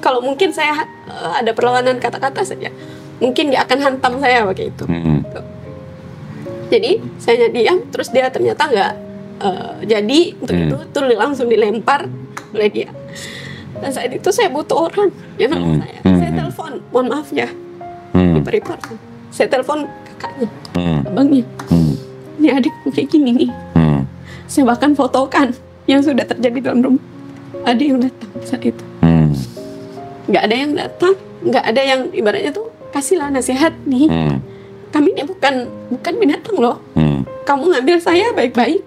Kalau mungkin saya ada perlawanan kata-kata saja, mungkin dia akan hantam saya begitu. Jadi saya diam, terus dia ternyata nggak jadi untuk itu, tuh langsung dilempar oleh dia. Dan saat itu saya butuh orang yang nolong saya. Saya telepon, mohon maaf ya, di Peripor. Saya telepon kakaknya, abangnya. Ini adikku kayak gini nih. Saya bahkan fotokan yang sudah terjadi dalam rumah. Ada yang datang saat itu. Nggak ada yang datang, nggak ada yang ibaratnya tuh kasihlah nasihat nih. Kami ini bukan binatang loh. Kamu ngambil saya baik-baik.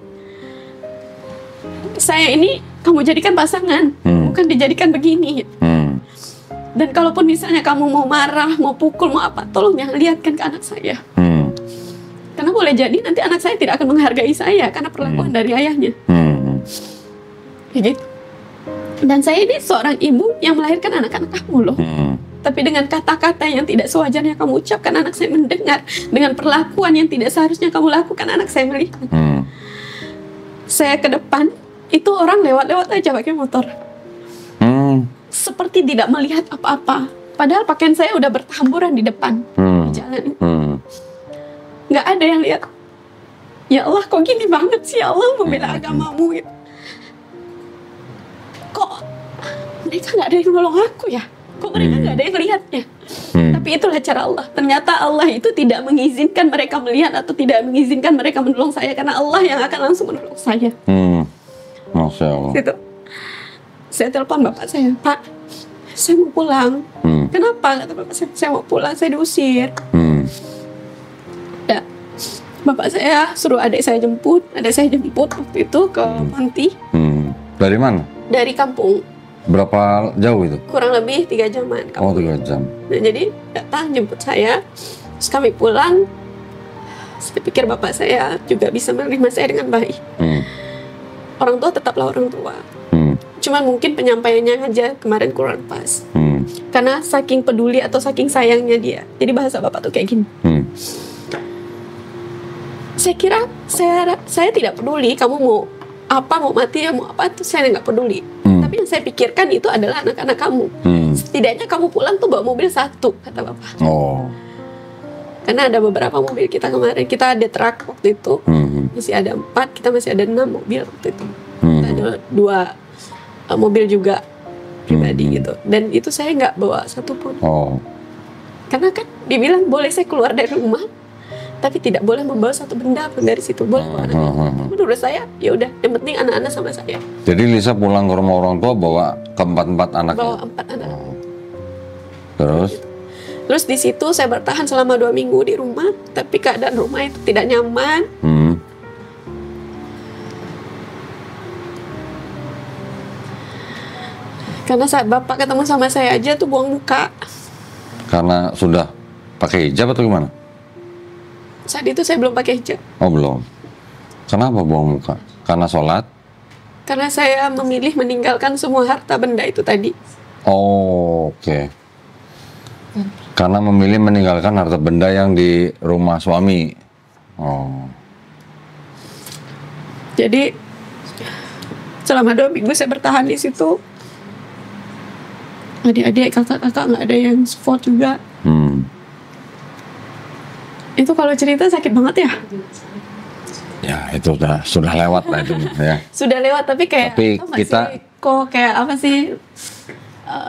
Saya ini kamu jadikan pasangan, bukan dijadikan begini. Dan kalaupun misalnya kamu mau marah, mau pukul, mau apa, tolong jangan lihatkan ke anak saya. Karena boleh jadi nanti anak saya tidak akan menghargai saya karena perlakuan dari ayahnya. Kayak gitu. Dan saya ini seorang ibu yang melahirkan anak-anak kamu loh. Tapi dengan kata-kata yang tidak sewajarnya kamu ucapkan, anak saya mendengar. Dengan perlakuan yang tidak seharusnya kamu lakukan, anak saya melihat. Saya ke depan, itu orang lewat-lewat aja pakai motor. Seperti tidak melihat apa-apa. Padahal pakaian saya udah berhamburan di depan. Di jalan itu. Nggak ada yang lihat. Ya Allah, kok gini banget sih, ya Allah membela agamamu gitu. Kok mereka nggak ada yang nolong aku ya? Kok mereka nggak ada yang lihatnya? Tapi itulah cara Allah. Ternyata Allah itu tidak mengizinkan mereka melihat atau tidak mengizinkan mereka menolong saya, karena Allah yang akan langsung menolong saya. Masya Allah. Gitu. Saya telepon bapak saya, Pak, saya mau pulang. Kenapa? Kata bapak saya mau pulang, saya diusir. Ya, bapak saya suruh adik saya jemput waktu itu ke Panti. Dari mana? Dari kampung. Berapa jauh itu? Kurang lebih 3 jaman. Oh, 3 jam. Nah, jadi datang jemput saya, terus kami pulang. Saya pikir bapak saya juga bisa menerima saya dengan baik. Orang tua tetaplah orang tua. Cuman mungkin penyampaiannya aja kemarin kurang pas. Karena saking peduli atau saking sayangnya dia. Jadi bahasa bapak tuh kayak gini. Saya kira saya tidak peduli kamu mau apa, mau mati ya mau apa, itu saya nggak peduli. Tapi yang saya pikirkan itu adalah anak-anak kamu. Setidaknya kamu pulang tuh bawa mobil 1, kata bapak. Karena ada beberapa mobil kita kemarin, kita ada truk waktu itu, masih ada 4, kita masih ada 6 mobil waktu itu. Kita ada 2 mobil juga pribadi gitu. Dan itu saya nggak bawa 1 pun. Karena kan dibilang boleh saya keluar dari rumah, tapi tidak boleh membawa 1 benda pun dari situ. Boleh bawa anak-anak. Menurut saya, ya udah, yang penting anak-anak sama saya. Jadi Lisa pulang ke rumah orang tua bawa ke-4 anaknya? Bawa 4 anak. Terus di situ saya bertahan selama 2 minggu di rumah, tapi keadaan rumah itu tidak nyaman. Karena saat bapak ketemu sama saya aja tuh buang muka. Karena sudah pakai hijab atau gimana? Saat itu saya belum pakai hijab. Oh, belum. Kenapa buang muka? Karena sholat? Karena saya memilih meninggalkan semua harta benda itu tadi. Oke. Karena memilih meninggalkan harta benda yang di rumah suami. Jadi selama 2 minggu saya bertahan di situ. Adik-adik, kakak-kakak nggak ada yang support juga. Itu kalau cerita sakit banget ya. Ya itu sudah lewat lah itu ya. Sudah lewat, tapi kayak kita kok kayak apa sih,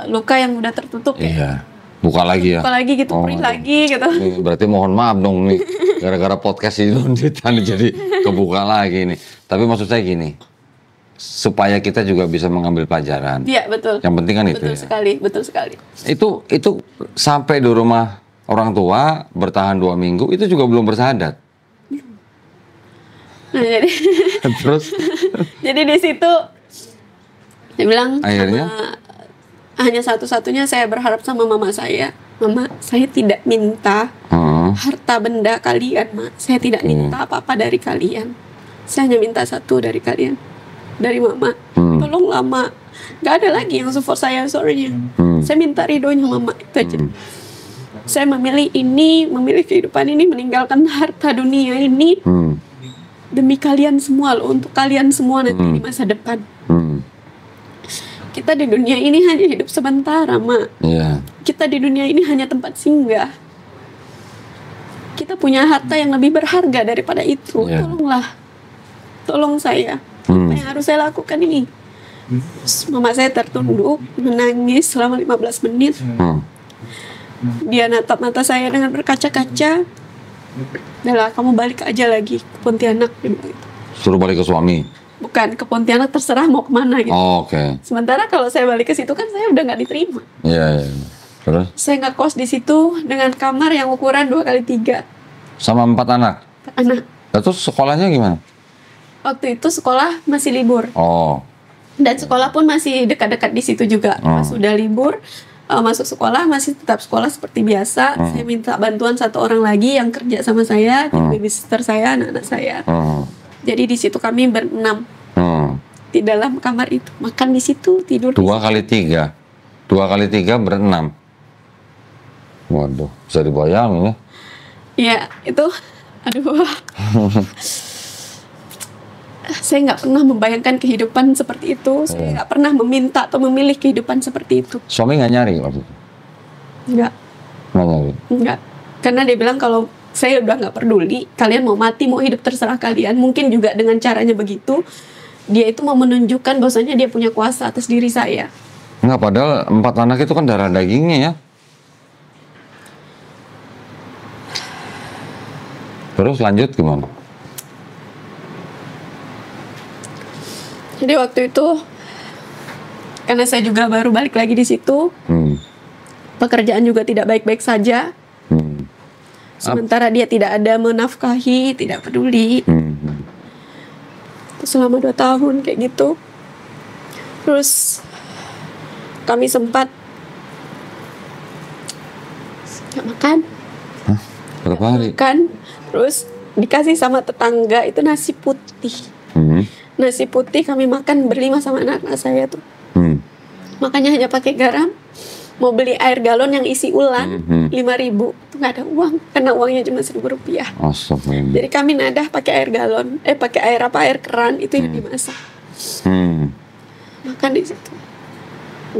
luka yang udah tertutup. Iya. Buka lagi ya. Buka lagi gitu, perih lagi gitu. Ini berarti mohon maaf dong nih, gara-gara podcast itu jadi kebuka lagi nih. Tapi maksud saya gini, supaya kita juga bisa mengambil pelajaran. Iya, betul. Yang penting kan itu. Betul sekali, betul sekali. Itu sampai di rumah orang tua bertahan 2 minggu itu juga belum bersyahadat. Nah, jadi terus jadi di situ saya bilang akhirnya hanya satu-satunya saya berharap sama mama saya. Mama, saya tidak minta harta benda kalian, Ma. Saya tidak minta apa-apa dari kalian. Saya hanya minta 1 dari kalian. Dari Mama. Tolonglah, Ma. Gak ada lagi yang support saya, sorry. Saya minta ridhonya Mama, itu aja. Saya memilih kehidupan ini, meninggalkan harta dunia ini demi kalian semua loh, untuk kalian semua nanti di masa depan. Kita di dunia ini hanya hidup sebentar, Ma. Kita di dunia ini hanya tempat singgah. Kita punya harta yang lebih berharga daripada itu. Tolonglah, tolong saya. Apa yang harus saya lakukan ini? Mama saya tertunduk, menangis selama 15 menit. Dia natap mata saya dengan berkaca-kaca. Udah, kamu balik aja lagi ke Pontianak. Suruh balik ke suami? Bukan, ke Pontianak, terserah mau kemana gitu. Oke. Sementara kalau saya balik ke situ kan saya udah nggak diterima. Iya. Terus? Saya ngekos di situ dengan kamar yang ukuran 2x3. Sama 4 anak? 4 anak. Terus sekolahnya gimana? Waktu itu sekolah masih libur. Oh. Dan sekolah pun masih dekat-dekat di situ juga. Pas sudah libur, masuk sekolah masih tetap sekolah seperti biasa. Saya minta bantuan 1 orang lagi yang kerja sama saya, babysitter saya, anak-anak saya. Jadi di situ kami ber-6 di dalam kamar itu, makan di situ, tidur. 2x3, 2x3 ber-6. Waduh, bisa dibayangin ya? Ya itu, aduh. Saya nggak pernah membayangkan kehidupan seperti itu. Saya nggak pernah meminta atau memilih kehidupan seperti itu. Suami nggak nyari waktu itu? Nggak. Nggak nyari? Nggak. Karena dia bilang kalau saya udah nggak peduli, kalian mau mati, mau hidup, terserah kalian. Mungkin juga dengan caranya begitu, dia itu mau menunjukkan bahwasanya dia punya kuasa atas diri saya. Nggak, padahal 4 anak itu kan darah dagingnya ya. Terus lanjut gimana? Jadi waktu itu, karena saya juga baru balik lagi di situ, pekerjaan juga tidak baik-baik saja. Sementara dia tidak ada menafkahi, tidak peduli. Selama 2 tahun kayak gitu. Terus kami sempat nggak makan. Hah? Berapa hari? Makan. Terus dikasih sama tetangga itu nasi putih. Nasi putih kami makan ber-5 sama anak-anak saya tuh. Makanya hanya pakai garam. Mau beli air galon yang isi ulang 5.000 itu nggak ada uang karena uangnya cuma 1.000 rupiah. Astagfirullah. Jadi kami nadah pakai air galon, pakai air keran itu yang dimasak. Makan di situ.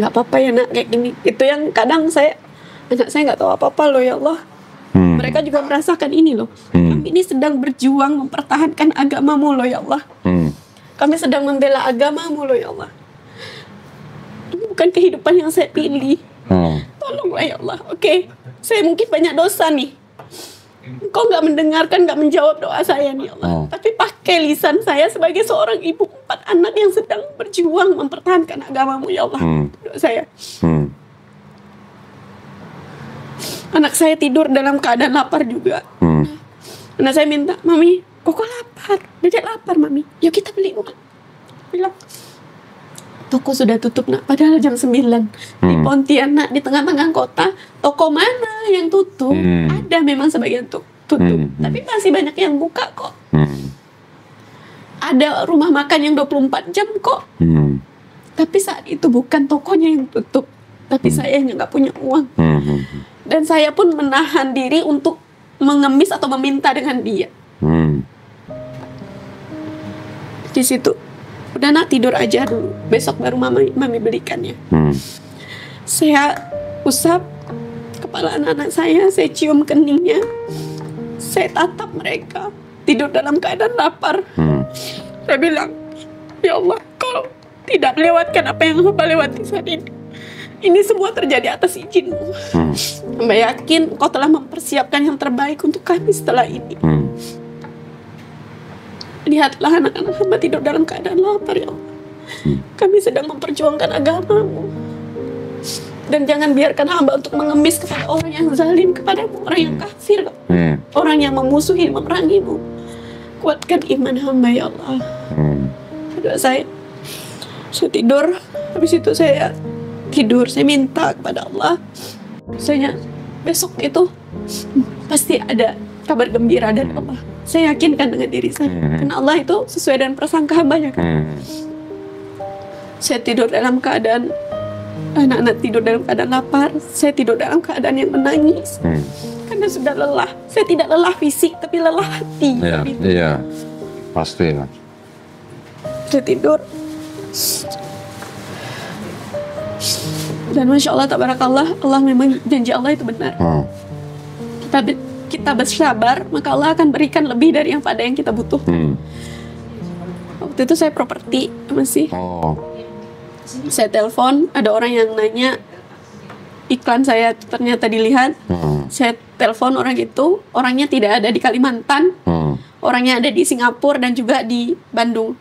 Nggak apa-apa ya nak kayak gini. Itu yang kadang anak saya nggak tahu apa-apa loh ya Allah. Mereka juga merasakan ini loh. Kami ini sedang berjuang mempertahankan agamamu loh ya Allah. Kami sedang membela agamamu loh ya Allah. Ini bukan kehidupan yang saya pilih. Tolonglah ya Allah. Oke, saya mungkin banyak dosa nih. Engkau nggak mendengarkan, nggak menjawab doa saya nih Allah. Tapi pakai lisan saya sebagai seorang ibu 4 anak yang sedang berjuang mempertahankan agamamu ya Allah. Doa saya. Anak saya tidur dalam keadaan lapar juga. Anak saya minta, Mami, Koko lapar, Dedek lapar Mami. Yuk kita beli makan. Bilang, toko sudah tutup nak, padahal jam 9 di Pontianak di tengah-tengah kota. Toko mana yang tutup? Ada memang sebagian tutup, tapi masih banyak yang buka kok. Ada rumah makan yang 24 jam kok. Tapi saat itu bukan tokonya yang tutup, tapi saya yang nggak punya uang. Dan saya pun menahan diri untuk mengemis atau meminta dengan dia. Di situ udah nak tidur aja dulu, besok baru mami belikannya. Saya usap kepala anak-anak saya cium keningnya, saya tatap mereka tidur dalam keadaan lapar. Saya bilang, ya Allah, kalau tidak melewatkan apa yang hamba lewati saat ini semua terjadi atas izin-Mu. Hamba yakin Kau telah mempersiapkan yang terbaik untuk kami setelah ini. Lihatlah anak-anak hamba tidur dalam keadaan lapar ya Allah. Kami sedang memperjuangkan agama-Mu. Dan jangan biarkan hamba untuk mengemis kepada orang yang zalim kepadamu, orang yang kafir, orang yang memusuhi, memerangi-Mu. Kuatkan iman hamba ya Allah. Doa saya tidur, habis itu saya tidur, saya minta kepada Allah, saya besok itu pasti ada kabar gembira dari Allah. Saya yakinkan dengan diri saya, karena Allah itu sesuai dengan prasangka hambanya kan. Saya tidur dalam keadaan, anak-anak tidur dalam keadaan lapar, saya tidur dalam keadaan yang menangis, karena sudah lelah. Saya tidak lelah fisik, tapi lelah hati. Iya, pasti lah. Saya tidur, dan Masya Allah, tabarakallah, Allah memang janji Allah itu benar. Kita bersabar, maka Allah akan berikan lebih dari yang kita butuhkan. Waktu itu saya properti masih. Saya telepon, ada orang yang nanya iklan saya ternyata dilihat. Saya telepon orang itu, orangnya tidak ada di Kalimantan, orangnya ada di Singapura dan juga di Bandung.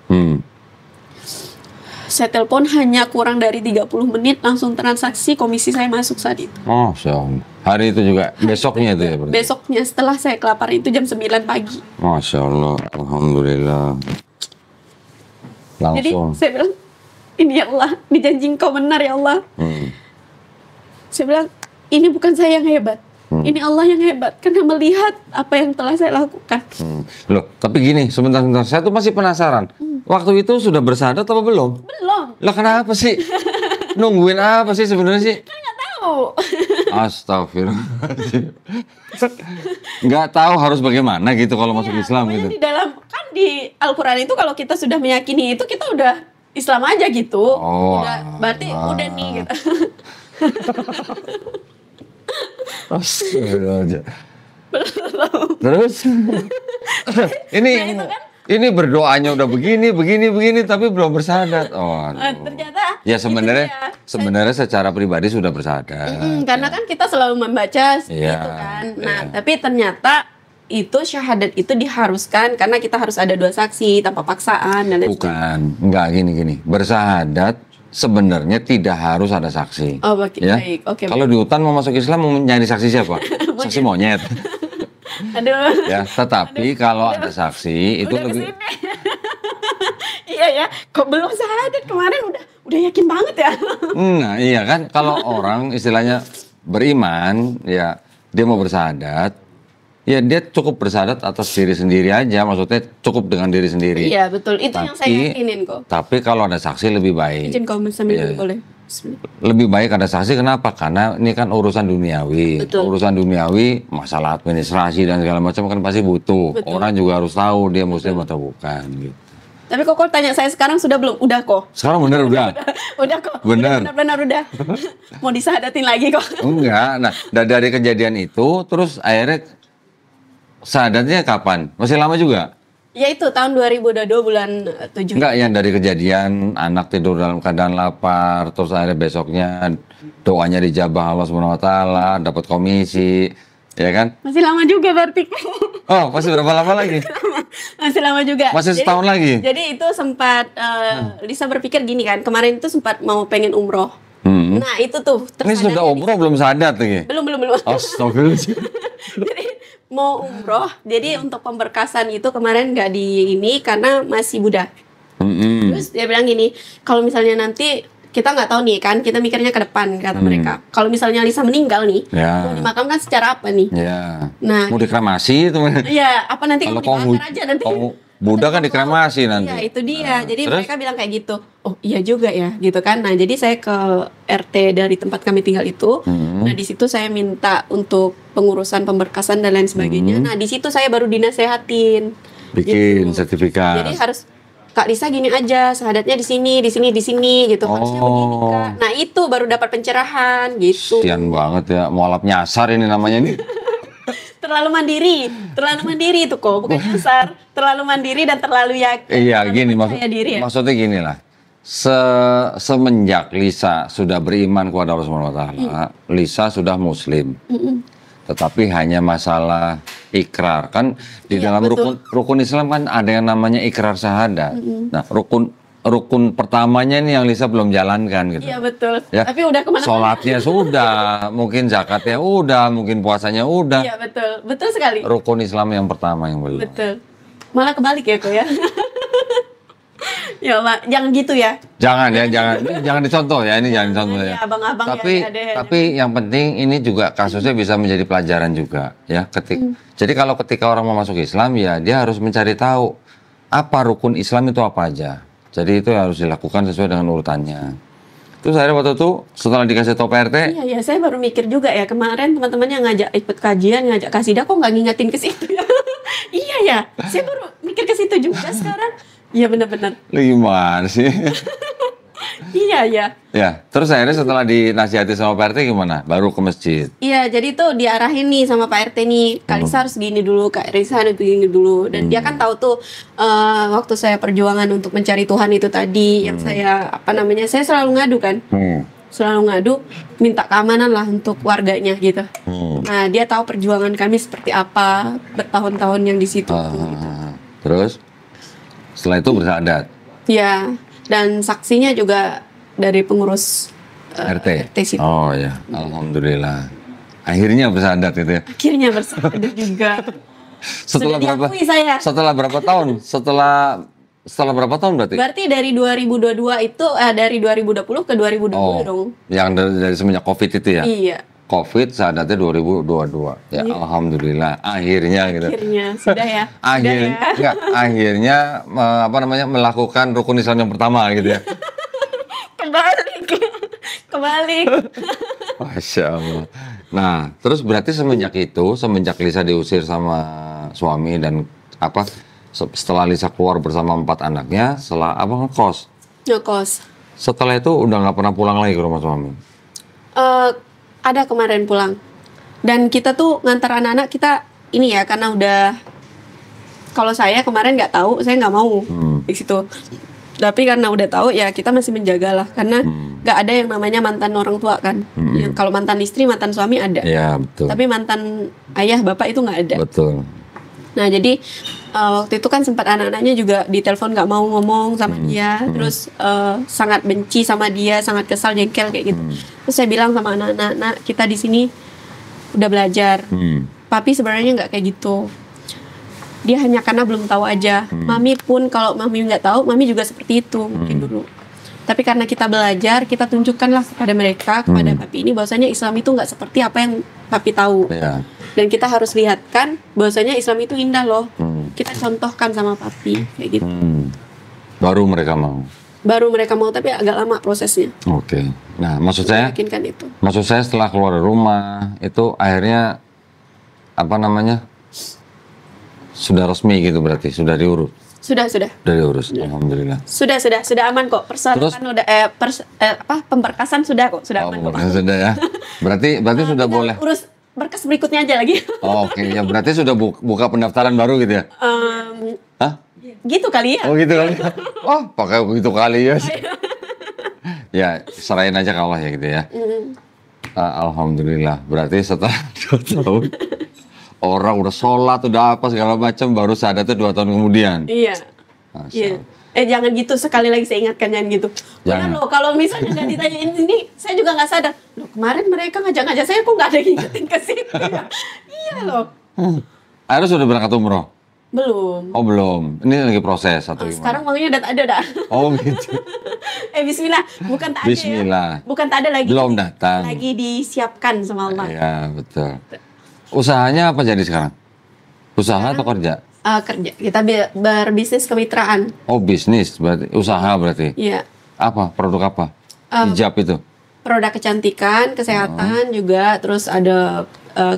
Saya telepon hanya kurang dari 30 menit langsung transaksi, komisi saya masuk saat itu. Masya Allah. Hari itu juga, besoknya itu ya berarti? Besoknya setelah saya kelapar itu jam 9 pagi. Masya Allah, Alhamdulillah. Jadi Langsung. saya bilang, ini ya Allah, dijanji Engkau benar ya Allah. Saya bilang, ini bukan saya yang hebat, ini Allah yang hebat, karena melihat apa yang telah saya lakukan. Loh, tapi gini, sebentar, saya tuh masih penasaran. Waktu itu sudah bersyahadat apa belum? Belum, Lah kenapa sih? Nungguin apa sih sebenarnya sih? saya nggak tahu. Astagfirullahaladzim. Nggak tahu harus bagaimana gitu kalau masuk Islam Pokoknya gitu. di dalam, kan di Al-Quran itu kalau kita sudah meyakini itu, kita udah Islam aja gitu. Oh, Udah, berarti udah nih gitu. Astagfirullahaladzim. Terus ini berdoanya udah begini tapi belum bersyahadat. Oh, aduh. Ternyata Ya itu dia. sebenarnya secara pribadi sudah bersyahadat. Karena kan kita selalu membaca Iya, gitu kan. Nah, iya. tapi ternyata itu syahadat itu diharuskan karena kita harus ada 2 saksi tanpa paksaan dan lain sebagainya. Bukan, enggak gini. Bersyahadat sebenarnya tidak harus ada saksi. Oh, baik, Ya. baik. Oke. Kalau di hutan mau masuk Islam mau nyari saksi siapa? Saksi monyet. Aduh. Ya, tetapi kalau ada saksi itu Udah lebih kesini. Iya ya, kok belum syahadat kemarin udah yakin banget ya. Nah, iya kan kalau orang istilahnya beriman, ya dia mau bersyahadat, ya dia cukup bersyahadat atas diri sendiri aja, maksudnya cukup dengan diri sendiri. Iya betul, itu yang saya yakinin kok. Tapi kalau ada saksi lebih baik. Izin kamu sambil Iya. boleh. Bismillah. Lebih baik ada saksi, kenapa? Karena ini kan urusan duniawi. Betul. Urusan duniawi, masalah administrasi dan segala macam kan pasti butuh. Betul. Orang juga harus tahu dia muslim atau bukan. Gitu. Tapi kok tanya saya sekarang sudah belum? Udah kok. Sekarang bener udah? Udah kok. Bener. Benar udah. Mau disahadatin lagi kok. Enggak. Nah, dari kejadian itu, terus akhirnya syahadatnya kapan? Masih lama juga? Ya itu tahun 2022 bulan 7. Enggak, yang dari kejadian anak tidur dalam keadaan lapar, terus akhirnya besoknya doanya dijabah Allah Subhanahu wa taala, dapat komisi, ya kan? Masih lama juga berarti. Oh, masih berapa lama lagi? Masih lama juga. Masih setahun lagi? Jadi itu sempat Lisa berpikir gini kan, kemarin itu sempat mau pengen umroh. Nah, itu tuh Ini sudah umroh belum syahadat lagi? Belum. Astagfirullahaladzim. Jadi mau umroh, jadi untuk pemberkasan itu kemarin nggak di ini karena masih budak. Terus dia bilang gini, kalau misalnya nanti kita nggak tahu nih kan, kita mikirnya ke depan kata mereka. Kalau misalnya Lisa meninggal nih, Ya. mau dimakamkan secara apa nih? Ya. Nah, Mau dikremasi itu? iya, apa nanti Kalau kamu dibakar aja nanti? Buddha kan dikremasi nanti. Iya, itu dia. Jadi terus? mereka bilang kayak gitu. Oh, iya juga ya, gitu kan. Nah, jadi saya ke RT dari tempat kami tinggal itu. Nah, di situ saya minta untuk pengurusan pemberkasan dan lain sebagainya. Nah, di situ saya baru dinasehatin. Bikin Gitu. sertifikat. Jadi harus Kak Lisa gini aja, syahadatnya di sini gitu. Harusnya begini, Kak. Nah, itu baru dapat pencerahan gitu. Kasian banget ya, mualaf nyasar ini namanya nih. Terlalu mandiri itu kok, bukan nyasar. Terlalu mandiri dan terlalu yakin. Iya, terlalu gini percaya diri ya. maksudnya gini lah. Semenjak Lisa sudah beriman kepada Allah Subhanahu wa taala, Lisa sudah muslim. Tetapi hanya masalah ikrar kan di Iya, dalam betul. rukun Islam kan ada yang namanya ikrar syahadat. Nah, rukun pertamanya ini yang Lisa belum jalankan gitu. Iya betul. Ya, Tapi udah kemana-mana. sholatnya sudah, mungkin zakatnya udah, mungkin puasanya udah. Iya betul, betul sekali. Rukun Islam yang pertama yang belum. Betul. Malah kebalik ya kok ya. Ya Allah, jangan gitu ya. Jangan ya, jangan dicontoh ya, ini jangan dicontoh ya. Ya, abang-abang Tapi ya, ada. tapi yang penting ini juga kasusnya bisa menjadi pelajaran juga ya. Jadi kalau ketika orang mau masuk Islam ya dia harus mencari tahu apa rukun Islam itu apa aja. Jadi itu harus dilakukan sesuai dengan urutannya. Terus akhirnya waktu itu setelah dikasih tahu Pak RT, Iya, saya baru mikir juga ya kemarin teman-temannya ngajak ikut kajian, ngajak kasidah kok nggak ngingetin ke situ ya. Iya ya, saya baru mikir ke situ juga sekarang. Iya benar-benar. "Lu gimana sih?" Iya ya. Ya, terus akhirnya setelah dinasihati sama Pak RT gimana? Baru ke masjid. Iya, jadi tuh diarahin nih sama Pak RT nih, Kak Lisa harus gini dulu, Kak Lisa harus begini dulu. Dan dia kan tahu tuh waktu saya perjuangan untuk mencari Tuhan itu tadi, yang saya saya selalu ngadu kan, selalu ngadu, minta keamanan lah untuk warganya gitu. Nah, dia tahu perjuangan kami seperti apa bertahun-tahun yang di situ. Terus setelah itu bersyahadat. Ya, Hmm. Dan saksinya juga dari pengurus RT. RT situ. Oh ya, alhamdulillah. Akhirnya bersahadat itu ya. Akhirnya bersahadat juga. Setelah Sudah berapa? diakui saya. Setelah berapa tahun? Setelah berapa tahun berarti? Berarti dari 2022 itu dari 2020 ke 2020 dong. Yang dari semenjak Covid itu ya? Iya. Covid sahadatnya 2022. Ya, Iya. alhamdulillah. Akhirnya gitu. Akhirnya sudah ya. Akhirnya apa namanya melakukan rukun Islam yang pertama gitu ya. Kebalik. Masya Allah. Nah, terus berarti semenjak Lisa diusir sama suami dan apa setelah Lisa keluar bersama 4 anaknya, setelah apa ngekos. Ngekos. Setelah itu udah nggak pernah pulang lagi ke rumah suami. Ada kemarin pulang. Dan kita tuh ngantar anak-anak kita ini ya karena udah, kalau saya kemarin nggak tahu, saya nggak mau di situ. Tapi karena udah tahu ya kita masih menjaga lah karena nggak ada yang namanya mantan orang tua kan. Yang kalau mantan istri, mantan suami ada. Ya betul. Tapi mantan ayah bapak itu nggak ada. Betul. Nah jadi waktu itu kan sempat anak-anaknya juga di telepon nggak mau ngomong sama dia, terus sangat benci sama dia, sangat kesal, jengkel kayak gitu. Terus saya bilang sama anak-anak, "Nak, kita di sini udah belajar. Papi sebenarnya nggak kayak gitu. Dia hanya karena belum tahu aja. Mami pun kalau mami nggak tahu, mami juga seperti itu mungkin dulu. Tapi karena kita belajar, kita tunjukkanlah kepada mereka, kepada papi ini bahwasanya Islam itu nggak seperti apa yang papi tahu. Ya. Dan kita harus lihatkan bahwasanya Islam itu indah loh. Kita contohkan sama papi kayak gitu. Baru mereka mau. Baru mereka mau, tapi agak lama prosesnya. Oke. Nah, maksud saya itu. Maksud saya setelah keluar dari rumah itu akhirnya apa namanya? Sudah resmi gitu berarti, sudah diurus. Sudah. Sudah diurus, alhamdulillah. Sudah aman kok. Persyaratan udah pemberkasan sudah kok, sudah aman kok. Sudah ya. Berarti sudah boleh. Urus berkas berikutnya aja lagi. Oke, ya berarti sudah buka pendaftaran baru gitu ya? Hah? Gitu kali ya. Oh gitu kali. Oh, pakai gitu kali ya. Ya, serahin aja ke Allah ya gitu ya. Alhamdulillah. Berarti setelah 2 tahun orang udah sholat, udah apa segala macam, baru sadatnya 2 tahun kemudian. Iya. Iya. Jangan gitu, sekali lagi saya ingatkan jangan gitu. Karena loh, kalau misalnya nggak ditanyain ini, saya juga nggak sadar. Loh, kemarin mereka ngajak-ngajak saya, kok nggak ada yang ngingetin ke situ ya? Iya loh. Akhirnya sudah berangkat umroh? Belum. Oh belum, ini lagi proses atau gimana? Sekarang uangnya udah ada dah. Oh gitu. Bismillah, bukan tak ada Bismillah. ya. Bukan tak ada lagi. Belum datang. Lagi disiapkan sama Allah. Iya betul. Usahanya apa jadi sekarang? Usaha atau kerja? Kerja. Kita berbisnis kemitraan. Oh bisnis berarti, usaha berarti. Iya. Apa? Produk apa? Hijab itu? Produk kecantikan, kesehatan juga, terus ada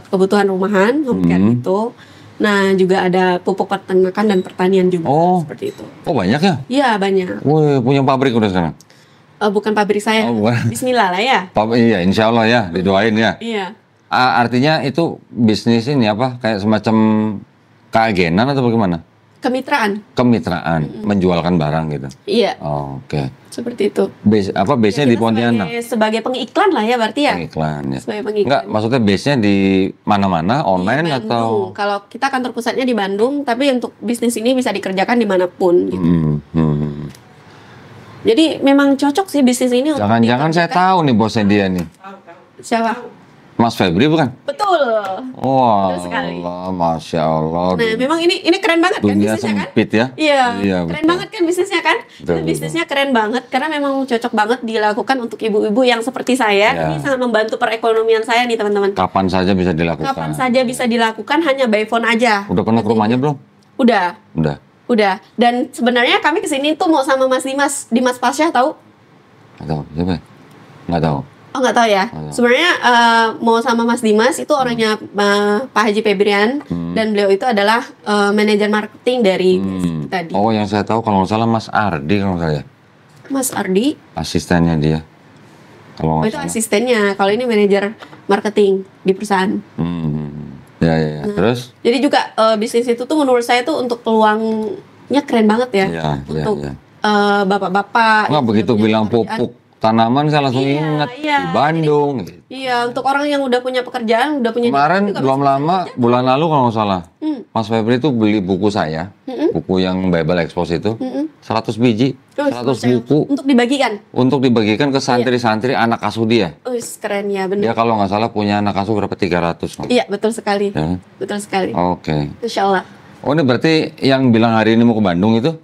kebutuhan rumahan, home care itu. Nah juga ada pupuk peternakan dan pertanian juga, seperti itu. Oh banyak ya? Iya banyak. Wih, punya pabrik udah sekarang? Bukan pabrik saya. Oh, bukan. Bismillah lah ya. Iya, insya Allah ya, didoain ya. Iya. Artinya itu bisnis ini apa? Kayak semacam keagenan atau bagaimana? Kemitraan. Kemitraan, menjualkan barang gitu. Iya. Oh, oke. Seperti itu. Base-nya di Pontianak? Sebagai pengiklan lah ya berarti ya? Pengiklan ya. Sebagai pengiklan. Enggak, maksudnya base-nya di mana-mana, online atau? Kalau kita kantor pusatnya di Bandung, tapi untuk bisnis ini bisa dikerjakan dimanapun gitu. Jadi memang cocok sih bisnis ini. Jangan-jangan saya tahu nih bosnya dia nih. Siapa? Mas Febri bukan? Betul. Wah, Betul sekali. Masya Allah. Nah, memang ini keren banget kan Dunia bisnisnya kan? sempit ya? Iya, betul. keren banget kan bisnisnya kan? Betul, bisnisnya keren banget karena memang cocok banget dilakukan untuk ibu-ibu yang seperti saya. Ya. Ini sangat membantu perekonomian saya nih teman-teman. Kapan saja bisa dilakukan. Kapan saja bisa dilakukan, hanya by phone aja. Udah pernah ke rumahnya belum? Udah. Udah. Dan sebenarnya kami kesini tuh mau sama Mas Dimas Pasha, tahu? Nggak tahu, siapa? Nggak tahu. Oh nggak tahu ya. Sebenarnya mau sama Mas Dimas itu orangnya Pak Haji Febrian dan beliau itu adalah manajer marketing dari tadi. Oh yang saya tahu kalau nggak salah Mas Ardi kalau nggak salah ya. Mas Ardi. Asistennya dia. Kalau nggak itu salah. Asistennya. Kalau ini manajer marketing di perusahaan. Ya. Nah, terus? Jadi juga bisnis itu tuh menurut saya tuh untuk peluangnya keren banget ya. Iya. Untuk bapak-bapak. Nggak begitu bilang pupuk tanaman saya langsung Iya, ingat iya. di Bandung. Gitu. Iya, untuk orang yang udah punya pekerjaan, udah punya Kemarin juga belum bisa lama, kerja. bulan lalu kalau nggak salah, Hmm. Mas Febri itu beli buku saya, buku yang Bible Expose itu, 100 biji, Oh, 100 semacam buku untuk dibagikan. untuk dibagikan ke santri-santri anak asuh dia. Keren ya, Dia benar. kalau nggak salah punya anak asuh berapa? 300. Iya, betul sekali. Ya. Betul sekali. Oke. Insya Allah. Oh ini berarti yang bilang hari ini mau ke Bandung itu?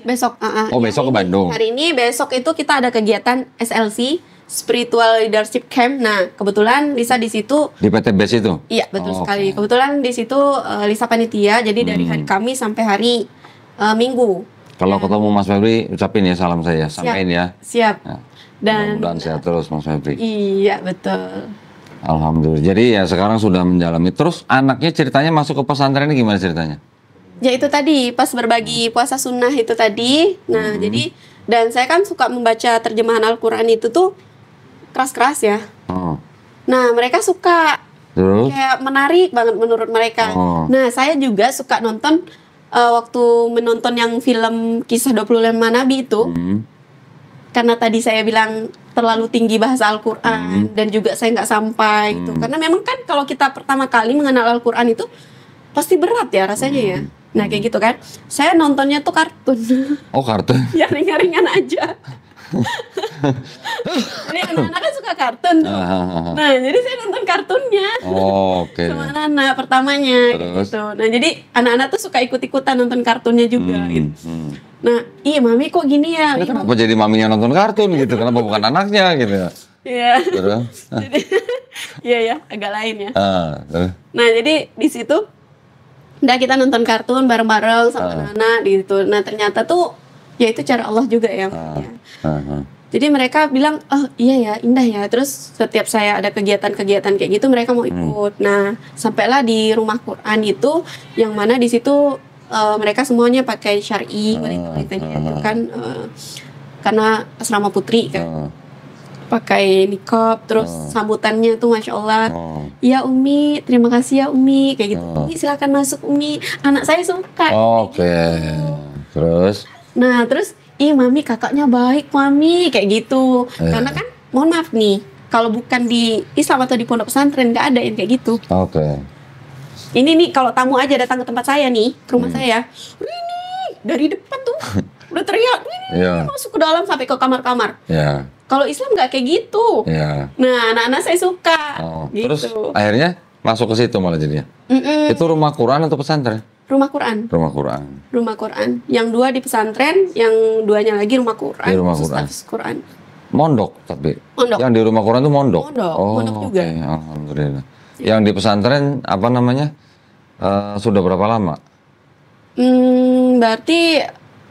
Besok. Oh, besok ke Bandung. Hari ini, besok itu kita ada kegiatan SLC, Spiritual Leadership Camp. Nah, kebetulan Lisa di situ. Di PT BES itu? Iya, betul Oh, sekali. oke. Kebetulan di situ Lisa panitia. Jadi dari hari Kamis sampai hari Minggu. Kalau ketemu Mas Febri, ucapin ya salam saya, sampaikan ya. Siap. Ya. Dan Mudah-mudahan sehat terus Mas Febri. iya, betul. Alhamdulillah. Jadi ya sekarang sudah mendalami. Terus anaknya ceritanya masuk ke pesantren ini gimana ceritanya? Ya itu tadi, pas berbagi puasa sunnah itu tadi. Nah, jadi, dan saya kan suka membaca terjemahan Al-Quran itu tuh keras-keras ya. Oh. Nah, mereka suka. Terus? Kayak menarik banget menurut mereka. Oh. Nah, saya juga suka nonton, waktu menonton yang film Kisah 25 Nabi itu. Hmm. Karena tadi saya bilang terlalu tinggi bahasa Al-Quran. Dan juga saya nggak sampai gitu. Karena memang kan kalau kita pertama kali mengenal Al-Quran itu pasti berat ya rasanya ya. Nah kayak gitu kan. Saya nontonnya tuh kartun. Oh kartun. Ya ringan-ringan aja. Jadi anak-anak kan suka kartun tuh. Nah jadi saya nonton kartunnya Oh, oke. sama anak-anak pertamanya Terus? gitu. Nah jadi anak-anak tuh suka ikut-ikutan nonton kartunnya juga gitu. Nah iya mami kok gini ya. Ini kenapa jadi maminya nonton kartun gitu? Kenapa bukan anaknya gitu ya? Iya. Terus? Jadi, iya ya agak lain ya. Terus? Nah jadi di situ udah kita nonton kartun bareng-bareng sama anak-anak gitu. Nah ternyata tuh ya itu cara Allah juga ya. Jadi mereka bilang, oh iya ya indah ya. Terus setiap saya ada kegiatan-kegiatan kayak gitu mereka mau ikut. Nah sampailah di rumah Quran itu yang mana di situ mereka semuanya pakai syar'i, wanita-wanitanya itu kan karena asrama putri kan. Pakai niqab, terus sambutannya tuh masya Allah, ya Umi, terima kasih ya Umi, kayak gitu. Umi silakan masuk Umi, anak saya suka. Oke. Terus? Nah terus, ih Mami kakaknya baik Mami, kayak gitu. Karena kan, mohon maaf nih, kalau bukan di Islam atau di pondok pesantren nggak ada yang kayak gitu. Oke. Ini nih kalau tamu aja datang ke tempat saya nih, ke rumah saya, ini dari depan tuh udah teriak, ini masuk ke dalam sampai ke kamar-kamar. Ya. Kalau Islam nggak kayak gitu. Ya. Nah, anak-anak saya suka. Gitu. Terus akhirnya masuk ke situ malah jadinya. Itu rumah Quran atau pesantren? Rumah Quran. Rumah Quran. Rumah Quran. Yang 2 di pesantren, yang 2-nya lagi rumah Quran. Di rumah khusus Quran. tahfiz Quran. Mondok tapi. Mondok. Yang di rumah Quran itu mondok. Mondok, Oh, mondok juga. oke. Alhamdulillah. Yang di pesantren apa namanya? Sudah berapa lama? Berarti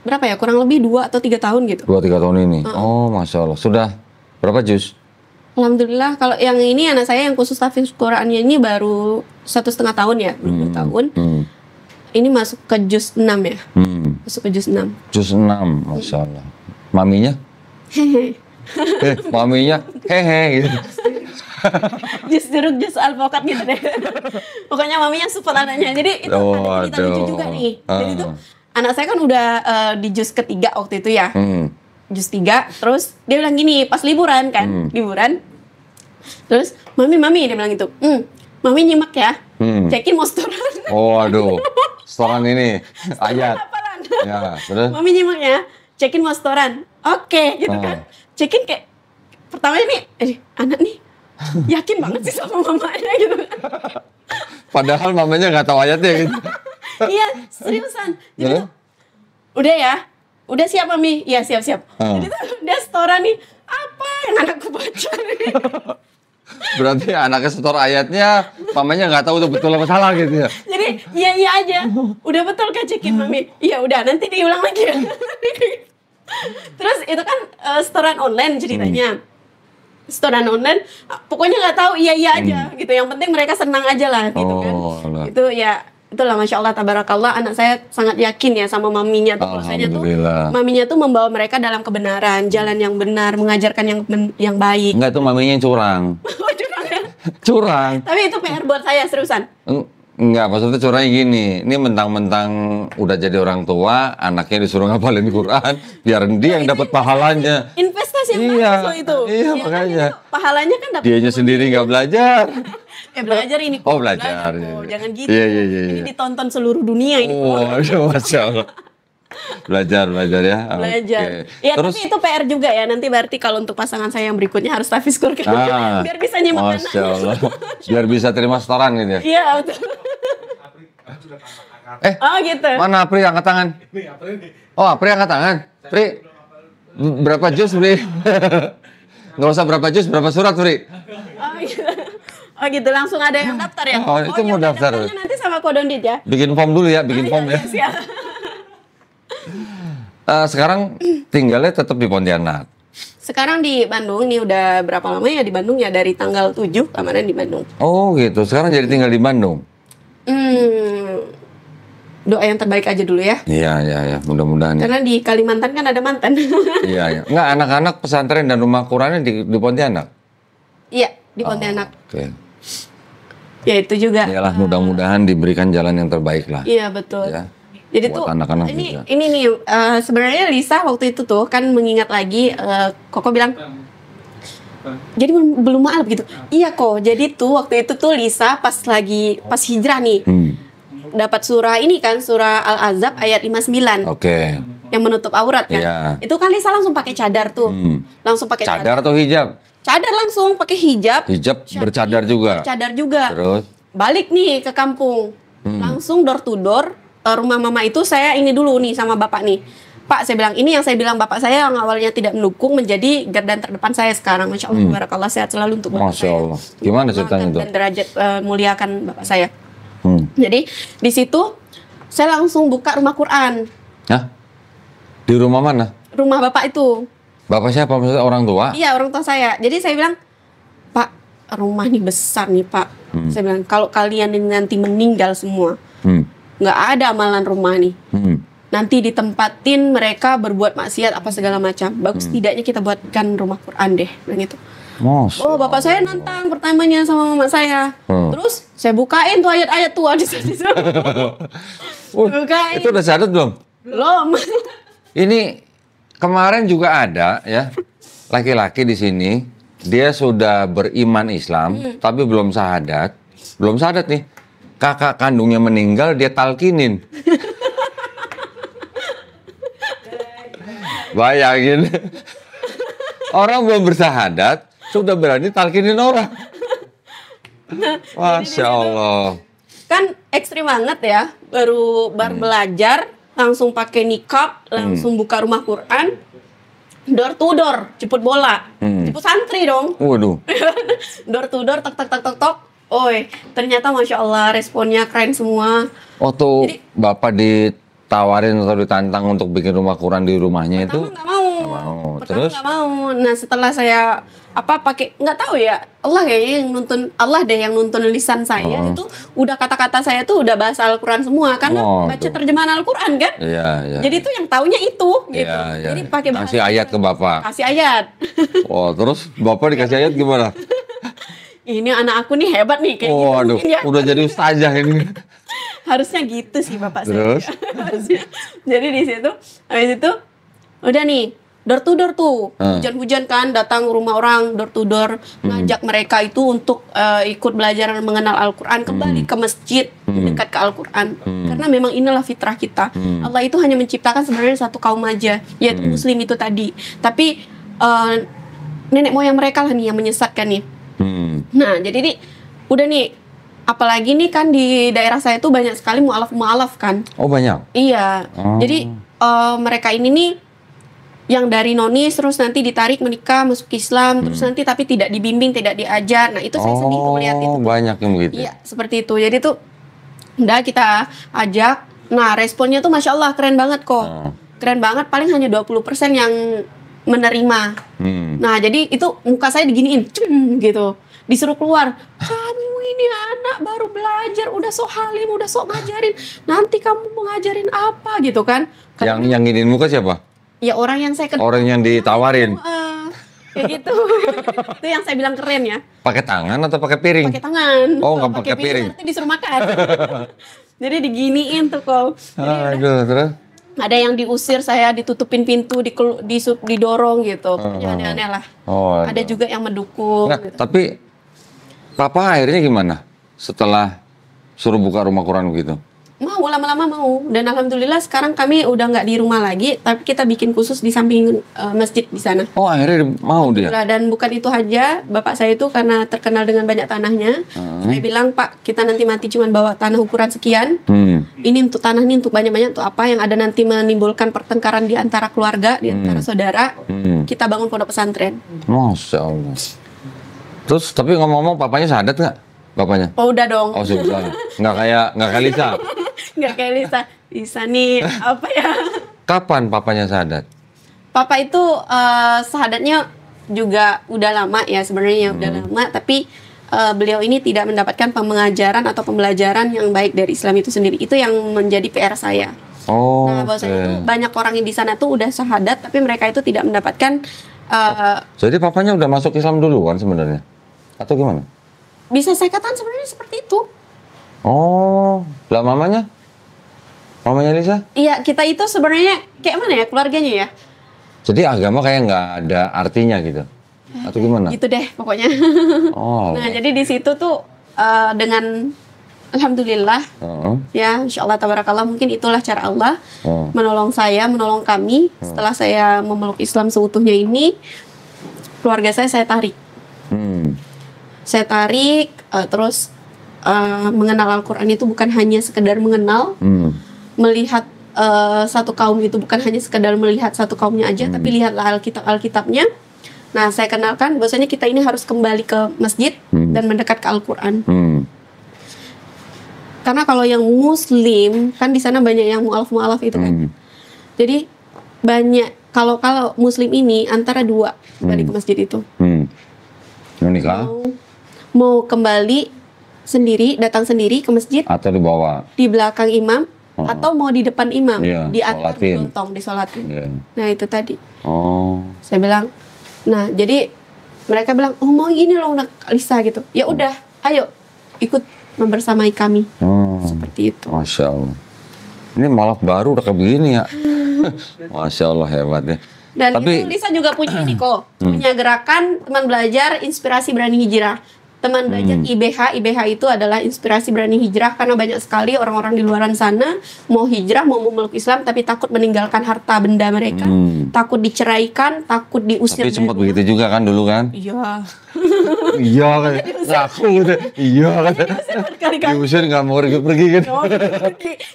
berapa ya? Kurang lebih 2 atau 3 tahun gitu. 2-3 tahun ini. Oh, masya Allah. Sudah berapa juz? Alhamdulillah. Kalau yang ini anak saya yang khusus tahfiz Qurannya ini baru 1,5 tahun ya, belum 2 tahun. Ini masuk ke juz 6 ya. Masuk ke juz 6. Juz 6, masya Allah. Maminya? Hehe. Maminya hehe gitu. Jus jeruk, jus alpukat gitu deh. Pokoknya maminya support anaknya. Jadi itu ada cerita lucu juga nih. Jadi itu anak saya kan udah di jus ketiga waktu itu ya. Jus 3, terus dia bilang gini pas liburan kan, liburan. Terus mami dia bilang gitu, mami nyimak ya, cekin mau setoran. Oh aduh, setoran ini ayat. Ya, terus? Mami nyimak ya, cekin mau setoran. Oke, gitu kan. Cekin kayak pertama ini, anak nih yakin banget sih sama mamanya gitu kan. Padahal mamanya nggak tahu ayatnya gitu. Iya, seriusan. Jadi tuh, udah ya, udah siap Mami? Iya siap. Jadi tuh dia setoran nih, apa yang anakku baca nih? Berarti anaknya setor ayatnya, mamanya nggak tahu itu betul apa salah gitu ya. Jadi iya aja, udah betul kan cekin Mami? Iya udah, nanti diulang lagi ya. Terus itu kan setoran online ceritanya. Setoran online, pokoknya nggak tahu iya aja gitu. Yang penting mereka senang aja lah gitu kan. Itu ya, itulah masya Allah tabarakallah, anak saya sangat yakin ya sama maminya tuh. Bahwasanya tuh maminya tuh membawa mereka dalam kebenaran, jalan yang benar, mengajarkan yang baik. Enggak, tuh maminya yang curang. Curang ya? Curang. Tapi itu PR buat saya seriusan. Enggak, maksudnya curangnya gini, ini mentang-mentang udah jadi orang tua, anaknya disuruh ngapalin Quran, biar dia yang dapat pahalanya. Investasi sih yang Iya, mahasiswa itu. iya, Ya kan, makanya. jadi pahalanya kan dapat. Dianya sendiri nggak belajar. Belajar ini. Oh, belajar. kok. Jangan gitu. Iya, iya, iya, Ini iya. ditonton seluruh dunia ini. Oh, Masya Allah. Belajar ya. Belajar. Oke. Ya, Terus, tapi itu PR juga ya. Nanti berarti kalau untuk pasangan saya yang berikutnya harus tafiskur kan. Biar bisa nyimak Masya Allah. Biar bisa terima setoran gitu ya. Iya, betul. Oh gitu. Mana Apri angkat tangan? Oh, Apri angkat tangan. Pri, berapa juz, Pri? Nggak usah berapa juz, berapa surat, Pri? Oh gitu. Oh gitu, langsung ada yang daftar ya? Oh, itu mau ya udah, daftar. daftarnya nanti sama Kodondit ya? Bikin form dulu ya, bikin form ya. Iya, siap. Sekarang tinggalnya tetap di Pontianak. Sekarang di Bandung, ini udah berapa lama ya di Bandung ya? Dari tanggal 7 kemarin di Bandung. Oh gitu, sekarang jadi tinggal di Bandung. Doa yang terbaik aja dulu ya. Iya, mudah-mudahan. Ya. Karena di Kalimantan kan ada mantan. Iya. Nggak, anak-anak pesantren dan rumah Qurannya di Pontianak? Iya, di Pontianak. Oke. Ya itu juga. Iyalah, mudah-mudahan diberikan jalan yang terbaik lah. Iya, betul. Ya. Jadi Buat tuh anak-anak ini juga. ini nih sebenarnya Lisa waktu itu tuh kan mengingat lagi Koko bilang jadi belum maaf gitu. Iya kok. Jadi tuh waktu itu tuh Lisa pas hijrah nih dapat surah ini kan surah Al-Ahzab ayat 59 Oke. yang menutup aurat kan. Iya. Itu kan Lisa langsung pakai cadar tuh. Langsung pakai Cadar atau hijab? Cadar langsung pakai hijab. Hijab bercadar juga. Cadar juga. Terus? Balik nih ke kampung. Langsung door to door rumah mama itu saya ini dulu nih sama bapak nih. Pak, saya bilang ini yang saya bilang bapak saya yang awalnya tidak mendukung menjadi garda terdepan saya sekarang. Masya Allah, barakallah, sehat selalu untuk bapak Masya saya. Allah. Gimana ceritanya itu? Dan derajat muliakan bapak saya. Jadi di situ saya langsung buka rumah Quran. Hah? Di rumah mana? Rumah bapak itu. Bapak siapa? Maksudnya orang tua? Iya, orang tua saya. Jadi saya bilang, Pak, rumah ini besar nih Pak. Saya bilang, kalau kalian ini nanti meninggal semua, nggak ada amalan rumah nih. Nanti ditempatin mereka berbuat maksiat apa segala macam. Bagus tidaknya kita buatkan rumah Quran deh, bilang gitu. Oh, bapak saya nantang pertamanya sama mama saya. Terus saya bukain tuh ayat-ayat tua di sana. Bukain. Itu udah syahadat belum? Belum. Ini kemarin juga ada ya laki-laki di sini, dia sudah beriman Islam tapi belum syahadat. Belum syahadat nih. Kakak kandungnya meninggal, dia talkinin. Bayangin. Orang belum bersyahadat sudah berani talkinin orang. Masya Allah. Kan ekstrim banget ya. Baru belajar, langsung pakai nikab, langsung buka rumah Quran, door to door, jemput bola, jemput santri dong. Waduh. Door to door, tok tok tok tok tok. Oi, ternyata Masya Allah responnya keren semua. Waktu Bapak ditawarin atau ditantang untuk bikin rumah Quran di rumahnya itu? Pertama nggak mau. Pertama Terus? Nggak mau. Nah setelah saya pakai nggak tahu ya, Allah kayaknya yang nuntun, Allah deh yang nuntun lisan saya itu udah kata-kata saya tuh udah bahasa Al-Quran semua karena baca terjemahan Al-Quran kan. Iya. Jadi tuh yang taunya itu gitu. Iya. Jadi pakai bahasa. Kasih ayat ke Bapak. Kasih ayat. Oh, terus Bapak dikasih ayat gimana? Ini anak aku nih hebat nih kayak gitu Aduh, mungkin ya. udah jadi ustazah ini. Harusnya gitu sih Bapak Terus? saya. Harusnya. Jadi di situ habis itu udah nih door to door tuh. Hujan-hujan kan datang rumah orang door to door ngajak mereka itu untuk ikut belajar mengenal Al-Qur'an, kembali ke masjid, dekat ke Al-Qur'an. Karena memang inilah fitrah kita. Allah itu hanya menciptakan sebenarnya satu kaum aja, yaitu muslim itu tadi. Tapi nenek moyang mereka lah nih yang menyesatkan nih. Nah, jadi nih udah nih apalagi nih kan di daerah saya tuh banyak sekali mualaf kan. Oh, banyak? Iya. Jadi mereka ini nih yang dari nonis terus nanti ditarik menikah masuk Islam terus nanti tapi tidak dibimbing, tidak diajar. Nah, itu saya sedih tuh melihat itu. Oh, banyak yang begitu. Iya, seperti itu. Jadi tuh udah kita ajak. Nah, responnya tuh Masya Allah keren banget kok. Keren banget, paling hanya 20% yang menerima. Nah, jadi itu muka saya diginiin, gitu. Disuruh keluar. Kamu ini anak baru belajar, udah sok halim, udah sok ngajarin. Nanti kamu mau ngajarin apa gitu kan? Yang nginin muka siapa? Ya orang yang saya kenal. Orang yang ditawarin. Kayak gitu. Itu yang saya bilang keren ya. Pakai tangan atau pakai piring? Pakai tangan. Oh, nggak pakai piring. Nanti disuruh makan. Jadi diginiin tuh kok. Aduh, terus? Ada yang diusir, saya ditutupin pintu, didorong gitu. Pokoknya aneh-aneh lah. Oh, ada juga yang mendukung. Nah, gitu. Tapi Papa akhirnya gimana setelah suruh buka rumah Quran begitu? Mau, lama-lama mau. Dan alhamdulillah sekarang kami udah nggak di rumah lagi, tapi kita bikin khusus di samping masjid di sana. Oh, akhirnya mau dia? Dan bukan itu aja, bapak saya itu karena terkenal dengan banyak tanahnya, saya bilang, Pak, kita nanti mati cuma bawa tanah ukuran sekian, ini untuk tanah ini untuk banyak-banyak, untuk apa yang ada nanti menimbulkan pertengkaran di antara keluarga, di antara saudara, kita bangun pondok pesantren. Masya Allah. Terus, tapi ngomong-ngomong, papanya syahadat nggak? Bapaknya? Oh, udah dong. Oh, sudah. Nggak kayak Lisa? Nggak kayak Lisa. Lisa nih, apa ya? Kapan papanya syahadat? Papa itu syahadatnya juga udah lama ya sebenarnya, udah lama, tapi beliau ini tidak mendapatkan pengajaran atau pembelajaran yang baik dari Islam itu sendiri. Itu yang menjadi PR saya. Oh, nah, bahwasanya itu banyak orang yang di sana tuh udah syahadat, tapi mereka itu tidak mendapatkan. Jadi papanya udah masuk Islam dulu kan sebenarnya? Atau gimana? Bisa saya katakan sebenarnya seperti itu. Oh, lah mamanya? Mamanya Lisa? Iya, kita itu sebenarnya kayak mana ya keluarganya ya? Jadi agama kayak nggak ada artinya gitu? Atau gimana? Gitu deh pokoknya. Oh. Nah, jadi di situ tuh dengan alhamdulillah, ya insya Allah tabarakallah, mungkin itulah cara Allah menolong saya, menolong kami. Setelah saya memeluk Islam seutuhnya ini, keluarga saya tarik. Saya tarik, terus mengenal Al-Quran itu bukan hanya sekedar mengenal, melihat satu kaum itu bukan hanya sekedar melihat satu kaumnya aja, tapi lihatlah Alkitabnya. Nah, saya kenalkan bahwasanya kita ini harus kembali ke masjid dan mendekat ke Al-Quran. Karena kalau yang Muslim kan di sana banyak yang mu'alaf itu kan. Jadi banyak kalau Muslim ini antara dua balik ke masjid itu. Nikah? Mau kembali sendiri, datang sendiri ke masjid, atau dibawa di belakang imam, atau mau di depan imam, di atas sholatin. disolatin. Nah itu tadi. Oh. Saya bilang, nah jadi mereka bilang, oh mau gini loh Lisa gitu. Ya udah, ayo ikut membersamai kami. Seperti itu. Masya Allah. Ini malah baru udah kayak begini ya. Masya Allah, hebat ya. Dan itu Lisa juga punya ini kok, punya gerakan teman belajar inspirasi berani hijrah. Teman belajar IBH itu adalah inspirasi berani hijrah, karena banyak sekali orang-orang di luaran sana mau hijrah, mau memeluk Islam, tapi takut meninggalkan harta benda mereka, takut diceraikan, takut diusir. Tapi sempat begitu juga kan dulu kan? Iya. Iya kan? Aku gitu. Iya kan? Diusir nggak mau pergi kan?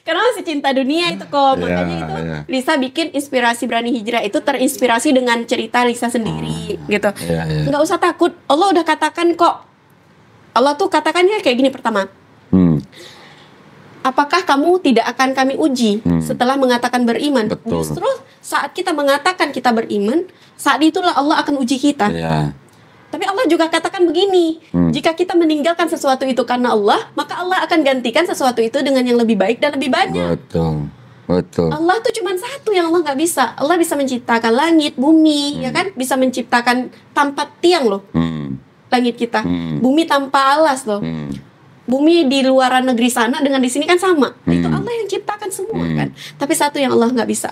Karena masih cinta dunia itu kok. Makanya itu Lisa bikin inspirasi berani hijrah itu terinspirasi dengan cerita Lisa sendiri gitu. Nggak usah takut. Allah udah katakan kok. Allah tuh katakannya kayak gini pertama. Apakah kamu tidak akan kami uji setelah mengatakan beriman? Betul. Justru saat kita mengatakan kita beriman, saat itulah Allah akan uji kita. Tapi Allah juga katakan begini, jika kita meninggalkan sesuatu itu karena Allah, maka Allah akan gantikan sesuatu itu dengan yang lebih baik dan lebih banyak. Betul. Allah tuh cuma satu yang Allah nggak bisa. Allah bisa menciptakan langit, bumi, ya kan? Bisa menciptakan tanpa tiang loh. Langit kita, bumi tanpa alas loh. Bumi di luaran negeri sana dengan di sini kan sama. Itu Allah yang ciptakan semua kan. Tapi satu yang Allah nggak bisa,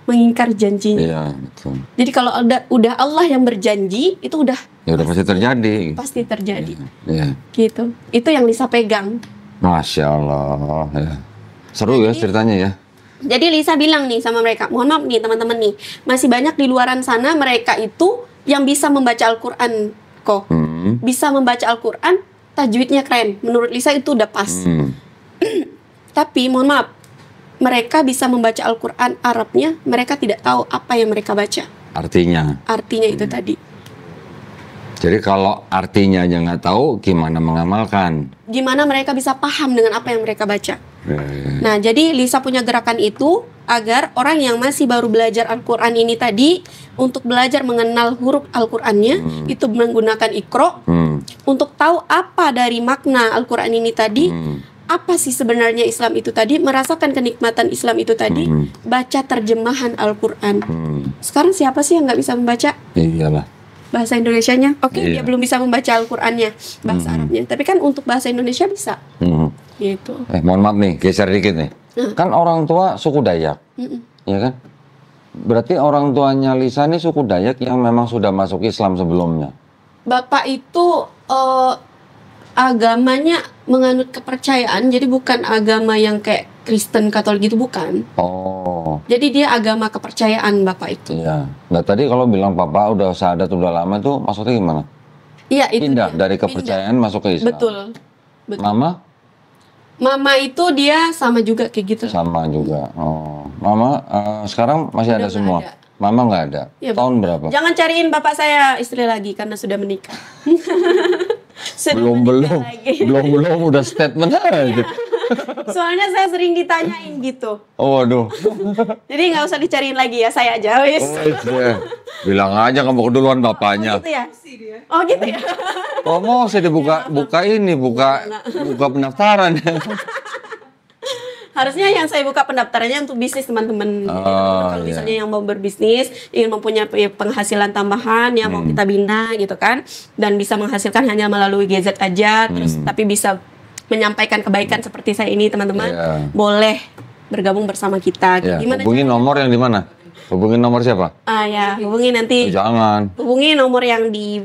mengingkar janjinya. Iya, betul. Jadi kalau udah Allah yang berjanji, itu udah pasti terjadi. Pasti terjadi. Iya. Gitu. Itu yang Lisa pegang. Masya Allah. Ya. Seru ya ceritanya ya. Jadi Lisa bilang nih sama mereka, mohon maaf nih teman-teman nih, masih banyak di luaran sana mereka itu yang bisa membaca Al-Quran kok. Bisa membaca Al-Quran, tajwidnya keren. Menurut Lisa itu udah pas. Tapi mohon maaf, mereka bisa membaca Al-Quran Arabnya, mereka tidak tahu apa yang mereka baca. Artinya itu tadi. Jadi kalau artinya aja nggak tahu, gimana mengamalkan? Gimana mereka bisa paham dengan apa yang mereka baca? Nah, jadi Lisa punya gerakan itu agar orang yang masih baru belajar Al-Quran ini tadi, untuk belajar mengenal huruf Al-Qurannya, itu menggunakan Iqra, untuk tahu apa dari makna Al-Quran ini tadi, apa sih sebenarnya Islam itu tadi, merasakan kenikmatan Islam itu tadi, baca terjemahan Al-Quran. Sekarang siapa sih yang nggak bisa membaca? Iyalah. Bahasa Indonesianya, dia belum bisa membaca Al-Qurannya, bahasa Arabnya. Tapi kan untuk bahasa Indonesia bisa. Gitu. Mohon maaf nih, geser dikit nih. Kan orang tua suku Dayak. ya kan? Berarti orang tuanya Lisa ini suku Dayak yang memang sudah masuk Islam sebelumnya. Bapak itu agamanya menganut kepercayaan, jadi bukan agama yang kayak Kristen Katolik gitu, bukan. Oh. Jadi dia agama kepercayaan Bapak itu. Iya. Nah tadi kalau bilang papa udah syahadat udah lama tuh maksudnya gimana? Iya itu. Pindah dia. dari kepercayaan masuk ke Islam. Betul. Mama? Mama itu dia sama juga kayak gitu. Sama juga. Oh. Mama sekarang masih Udah ada semua? nggak ada. Mama nggak ada? Ya, Tahun berapa? Jangan cariin bapak saya istri lagi karena sudah menikah. Sudah menikah lagi. belum udah statement aja. Soalnya saya sering ditanyain gitu. Oh waduh. Jadi nggak usah dicariin lagi ya, saya aja wis. Bilang aja kamu keduluan bapaknya. Oh gitu ya? Oh gitu ya? Oh mau saya dibuka buka pendaftaran. Harusnya yang saya buka pendaftarannya untuk bisnis teman-teman. Kalau misalnya yang mau berbisnis, ingin mempunyai penghasilan tambahan, yang mau kita bina gitu kan, dan bisa menghasilkan hanya melalui gadget aja, terus tapi bisa menyampaikan kebaikan seperti saya ini teman-teman, boleh bergabung bersama kita. Gimana? Hubungi nomor yang di mana? Hubungi nomor siapa? Ya hubungi nanti. Jangan. Hubungi nomor yang di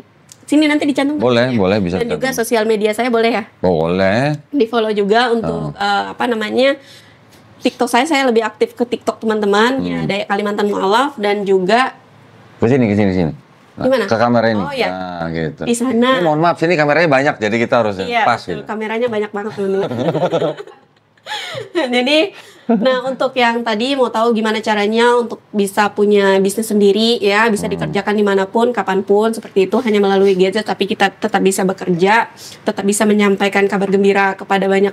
sini nanti dicantum. Boleh bisa. Dan juga sosial media saya boleh ya? Boleh. Di follow juga untuk TikTok saya lebih aktif ke TikTok teman-teman ya, Dayak Kalimantan Mu'alaf, dan juga ke sini. Nah, gimana? Ke kamera ini. Oh ya. Nah, gitu. Di sana. Ini mohon maaf, sini kameranya banyak jadi kita harus pas betul, gitu. kameranya banyak banget dulu. Jadi, nah untuk yang tadi mau tahu gimana caranya untuk bisa punya bisnis sendiri ya, bisa dikerjakan dimanapun, kapanpun, seperti itu, hanya melalui gadget, tapi kita tetap bisa bekerja, tetap bisa menyampaikan kabar gembira kepada banyak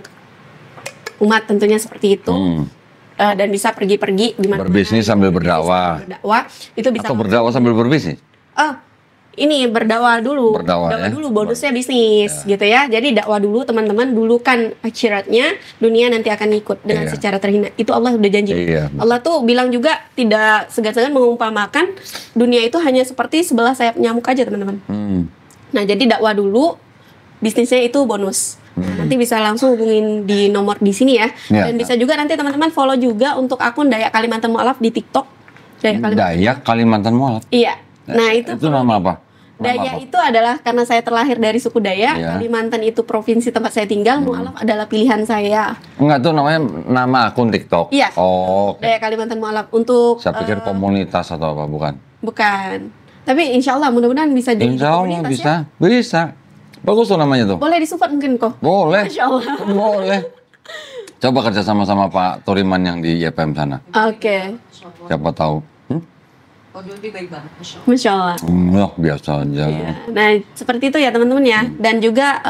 umat tentunya seperti itu. Dan bisa pergi-pergi di mana-mana. Berbisnis sambil berdakwah. Itu bisa. Atau berdakwah sambil berbisnis? Ini berdakwah dulu. Berdakwah ya? Dulu bonusnya bisnis gitu ya. Jadi dakwah dulu teman-teman, dulu kan akhiratnya, dunia nanti akan ikut dengan secara terhina. Itu Allah udah janji. Allah tuh bilang juga tidak segan-segan mengumpamakan dunia itu hanya seperti sebelah sayap nyamuk aja teman-teman. Nah jadi dakwah dulu, bisnisnya itu bonus. Nanti bisa langsung hubungin di nomor di sini ya. Dan bisa juga nanti teman-teman follow juga untuk akun Dayak Kalimantan Mu'alaf di TikTok. Dayak Kalimantan Mu'alaf. Iya. Nah itu nama apa? Dayak itu adalah karena saya terlahir dari suku Dayak. Kalimantan itu provinsi tempat saya tinggal. Mu'alaf adalah pilihan saya. Enggak, tuh namanya nama akun TikTok. Iya. Oh. Dayak Kalimantan Mu'alaf untuk. Saya pikir komunitas atau apa, bukan? Bukan. Tapi insya Allah mudah-mudahan bisa jadi komunitas ya. Bisa. Bagus tuh namanya tuh. Boleh disupport mungkin kok. Boleh. Masya Allah. Boleh. Coba kerja sama Pak Turiman yang di YPM sana. Oke. Siapa tahu. Baik banget, Masya Allah. Biasa aja. Iya. Nah seperti itu ya teman-teman ya. Dan juga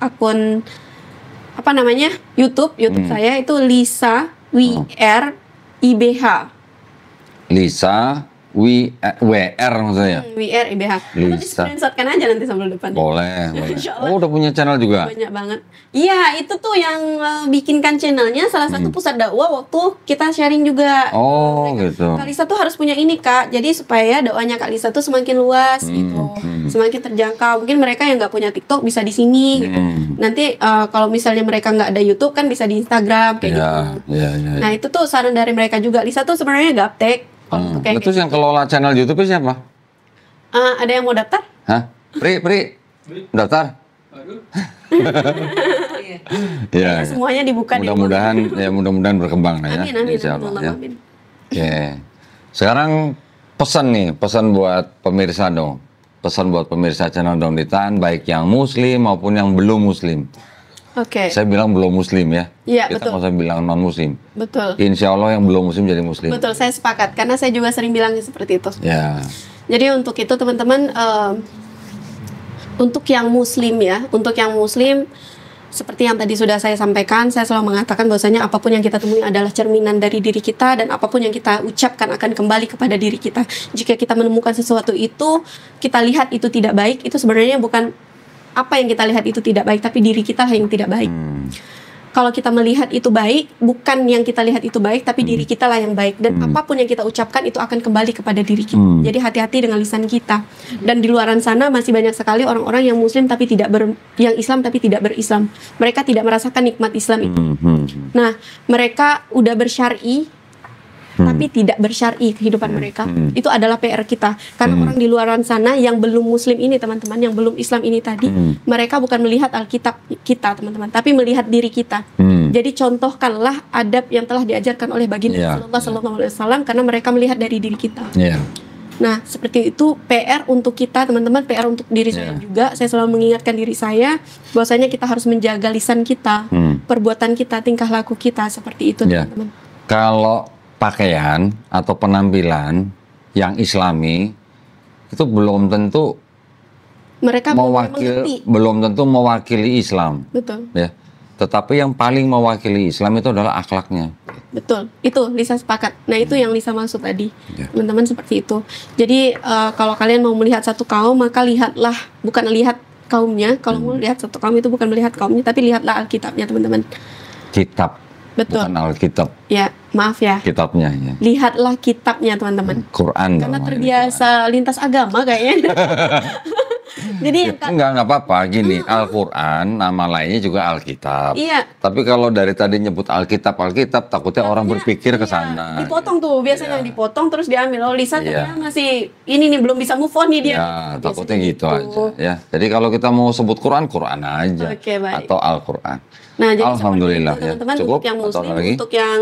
akun YouTube saya itu Lisa WRIBH. Lisa WR maksudnya. WR IBH. Atau di screenshotkan aja nanti sambil depan. Boleh. Oh udah punya channel juga? Banyak banget. Iya itu tuh yang bikinkan channelnya salah satu pusat dakwah waktu kita sharing juga. Oh gitu. Kak Lisa tuh harus punya ini Kak. Jadi supaya dakwahnya Kak Lisa tuh semakin luas gitu. Semakin terjangkau. Mungkin mereka yang nggak punya TikTok bisa di sini gitu. Nanti kalau misalnya mereka nggak ada YouTube kan bisa di Instagram kayak gitu. Nah itu tuh saran dari mereka juga. Lisa tuh sebenarnya gaptek. Terus yang kelola channel YouTube siapa? Ada yang mau daftar? Hah? Pri, daftar? Ya, semuanya dibuka. Mudah-mudahan berkembang ya. Amin. Oke. Sekarang pesan buat pemirsa dong. Pesan buat pemirsa channel Daun Ditan, baik yang Muslim maupun yang belum Muslim. Oke. Saya bilang belum Muslim ya. Iya, Kita nggak usah bilang non Muslim. Betul. Insya Allah yang belum Muslim jadi Muslim. Betul, saya sepakat karena saya juga sering bilangnya seperti itu. Ya. Jadi untuk itu teman-teman, untuk yang Muslim ya, seperti yang tadi sudah saya sampaikan, saya selalu mengatakan bahwasanya apapun yang kita temui adalah cerminan dari diri kita, dan apapun yang kita ucapkan akan kembali kepada diri kita. Jika kita menemukan sesuatu itu, kita lihat itu tidak baik, itu sebenarnya bukan apa yang kita lihat itu tidak baik, tapi diri kita yang tidak baik. Kalau kita melihat itu baik, bukan yang kita lihat itu baik, tapi diri kita lah yang baik. Dan apapun yang kita ucapkan itu akan kembali kepada diri kita. Jadi hati-hati dengan lisan kita. Dan di luaran sana masih banyak sekali orang-orang yang Muslim tapi yang Islam tapi tidak berislam. Mereka tidak merasakan nikmat Islam itu. Nah, mereka udah bersyar'i, tapi tidak bersyar'i kehidupan mereka. Itu adalah PR kita. Karena orang di luaran sana yang belum muslim ini teman-teman, yang belum Islam ini tadi, mereka bukan melihat Alkitab kita teman-teman, tapi melihat diri kita. Jadi contohkanlah adab yang telah diajarkan oleh baginda Rasulullah SAW, karena mereka melihat dari diri kita. Nah, seperti itu PR untuk kita teman-teman, PR untuk diri saya juga. Saya selalu mengingatkan diri saya bahwasanya kita harus menjaga lisan kita, perbuatan kita, tingkah laku kita, seperti itu teman-teman. Kalau pakaian atau penampilan yang Islami itu belum tentu mereka belum tentu mewakili Islam. Betul. Ya. Tetapi yang paling mewakili Islam itu adalah akhlaknya. Betul, itu Lisa sepakat. Nah, itu yang Lisa maksud tadi, teman-teman, seperti itu. Jadi kalau kalian mau melihat satu kaum, maka lihatlah, bukan lihat kaumnya. Kalau mau lihat satu kaum itu bukan melihat kaumnya, tapi lihatlah Alkitabnya, teman-teman. Kitab. Betul. Bukan Alkitab. Ya, maaf ya. Kitabnya. Ya. Lihatlah kitabnya, teman-teman. Quran. Karena terbiasa lintas agama kayaknya. Jadi enggak apa-apa gini, Al-Qur'an nama lainnya juga Alkitab. Iya. Tapi kalau dari tadi nyebut Alkitab takutnya orang berpikir ke sana. Dipotong tuh, biasanya dipotong terus diambil. Oh, Lisa ternyata masih ini nih belum bisa move on nih dia. Ya, takutnya gitu aja ya. Jadi kalau kita mau sebut Quran aja. Atau Al-Qur'an. Nah, jadi alhamdulillah itu, teman-teman, ya. Cukup untuk yang muslim, untuk yang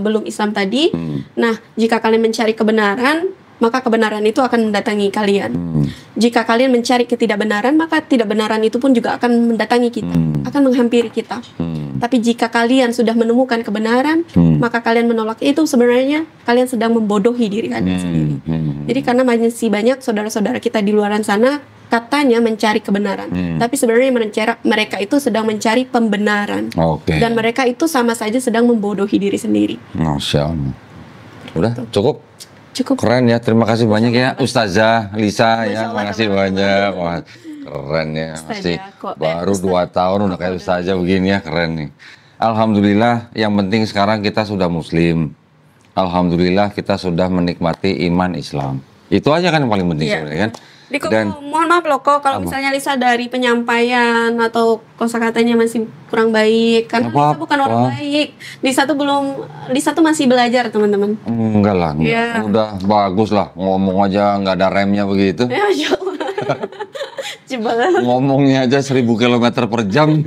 belum Islam tadi. Nah, jika kalian mencari kebenaran, maka kebenaran itu akan mendatangi kalian. Jika kalian mencari ketidakbenaran, maka ketidakbenaran itu pun juga akan mendatangi kita, akan menghampiri kita. Tapi jika kalian sudah menemukan kebenaran, maka kalian menolak itu, sebenarnya kalian sedang membodohi diri kalian sendiri. Jadi karena masih banyak saudara-saudara kita di luaran sana katanya mencari kebenaran, tapi sebenarnya mereka itu sedang mencari pembenaran. Dan mereka itu sama saja sedang membodohi diri sendiri. Masya Allah. Udah cukup. Cukup. Keren ya, terima kasih banyak ya Ustazah Lisa ya, makasih banyak. Wah, keren ya, masih baru 2 tahun udah kayak Ustazah begini ya, keren nih. Alhamdulillah, yang penting sekarang kita sudah muslim. Alhamdulillah kita sudah menikmati iman Islam. Itu aja kan yang paling penting sebenarnya kan. Dan mohon maaf loh kok kalau misalnya Lisa dari penyampaian atau kosakatanya masih kurang baik, karena Lisa bukan orang baik. Lisa tuh masih belajar, teman-teman. Enggak lah, udah bagus lah, ngomong aja nggak ada remnya begitu. Ya, Masya Allah. Ngomongnya aja 1000 km per jam.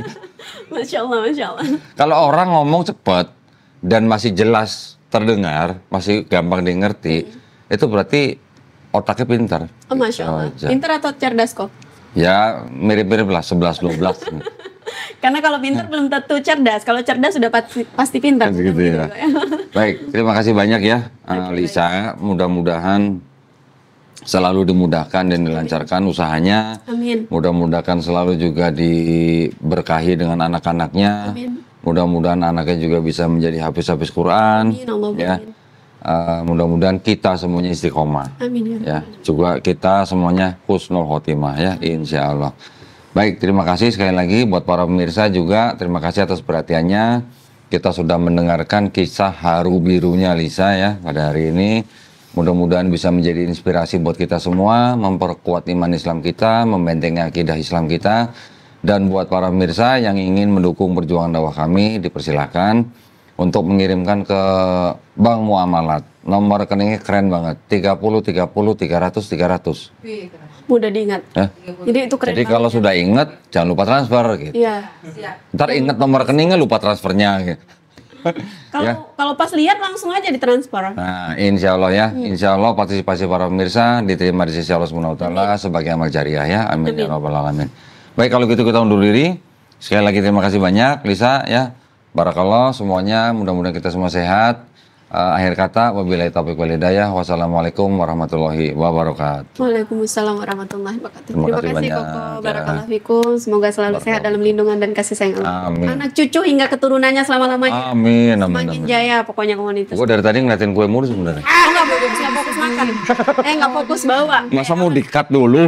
Masya Allah, Masya Allah. Kalau orang ngomong cepat dan masih jelas terdengar, masih gampang dimengerti, itu berarti otaknya pintar. Oh, Masya Allah. Pintar atau cerdas kok? Ya, mirip-mirip lah, 11-12. Karena kalau pintar belum tentu cerdas. Kalau cerdas sudah pasti pintar. Gitu ya. Baik, terima kasih banyak ya, Lisa. Mudah-mudahan selalu dimudahkan dan dilancarkan usahanya. Amin. Mudah-mudahan selalu juga diberkahi dengan anak-anaknya. Mudah-mudahan anaknya juga bisa menjadi hafiz-hafiz Quran. Amin, Allah, ya. Mudah-mudahan kita semuanya istiqomah. Amin ya. Juga kita semuanya husnul khotimah ya, insya Allah. Baik, terima kasih sekali lagi buat para pemirsa juga. Terima kasih atas perhatiannya. Kita sudah mendengarkan kisah haru birunya Lisa ya pada hari ini. Mudah-mudahan bisa menjadi inspirasi buat kita semua, memperkuat iman Islam kita, membentengi akidah Islam kita. Dan buat para pemirsa yang ingin mendukung perjuangan dakwah kami, dipersilahkan untuk mengirimkan ke Bank Muamalat. Nomor rekeningnya keren banget, 30 30 300 300. Mudah diingat. Jadi itu keren. Jadi kalau sudah ingat, jangan lupa transfer gitu. Iya. Ntar ingat nomor rekeningnya, lupa transfernya gitu. Kalau pas lihat langsung aja ditransfer. Nah, insya Allah ya, insya Allah partisipasi para pemirsa diterima di sisi Allah Subhanahu Wa Taala sebagai amal jariah ya, amin ya rabbal alamin. Baik, kalau gitu kita undur diri. Sekali lagi terima kasih banyak Lisa ya. Barakallah semuanya, mudah-mudahan kita semua sehat. Akhir kata, wabillahi taufiq wal hidayah. Wassalamualaikum warahmatullahi wabarakatuh. Waalaikumsalam warahmatullahi wabarakatuh. Terima kasih Koko, banyak. barakallahu fikum. Semoga selalu sehat dalam lindungan dan kasih sayang Allah. Amin. Anak cucu hingga keturunannya selama-lamanya. Amin, amin, Semakin amin. jaya pokoknya komunitas. Gue dari tadi ngeliatin kue mulu sebenarnya. Nggak fokus makan. Nggak fokus bawa. Masa mau di-cut dulu?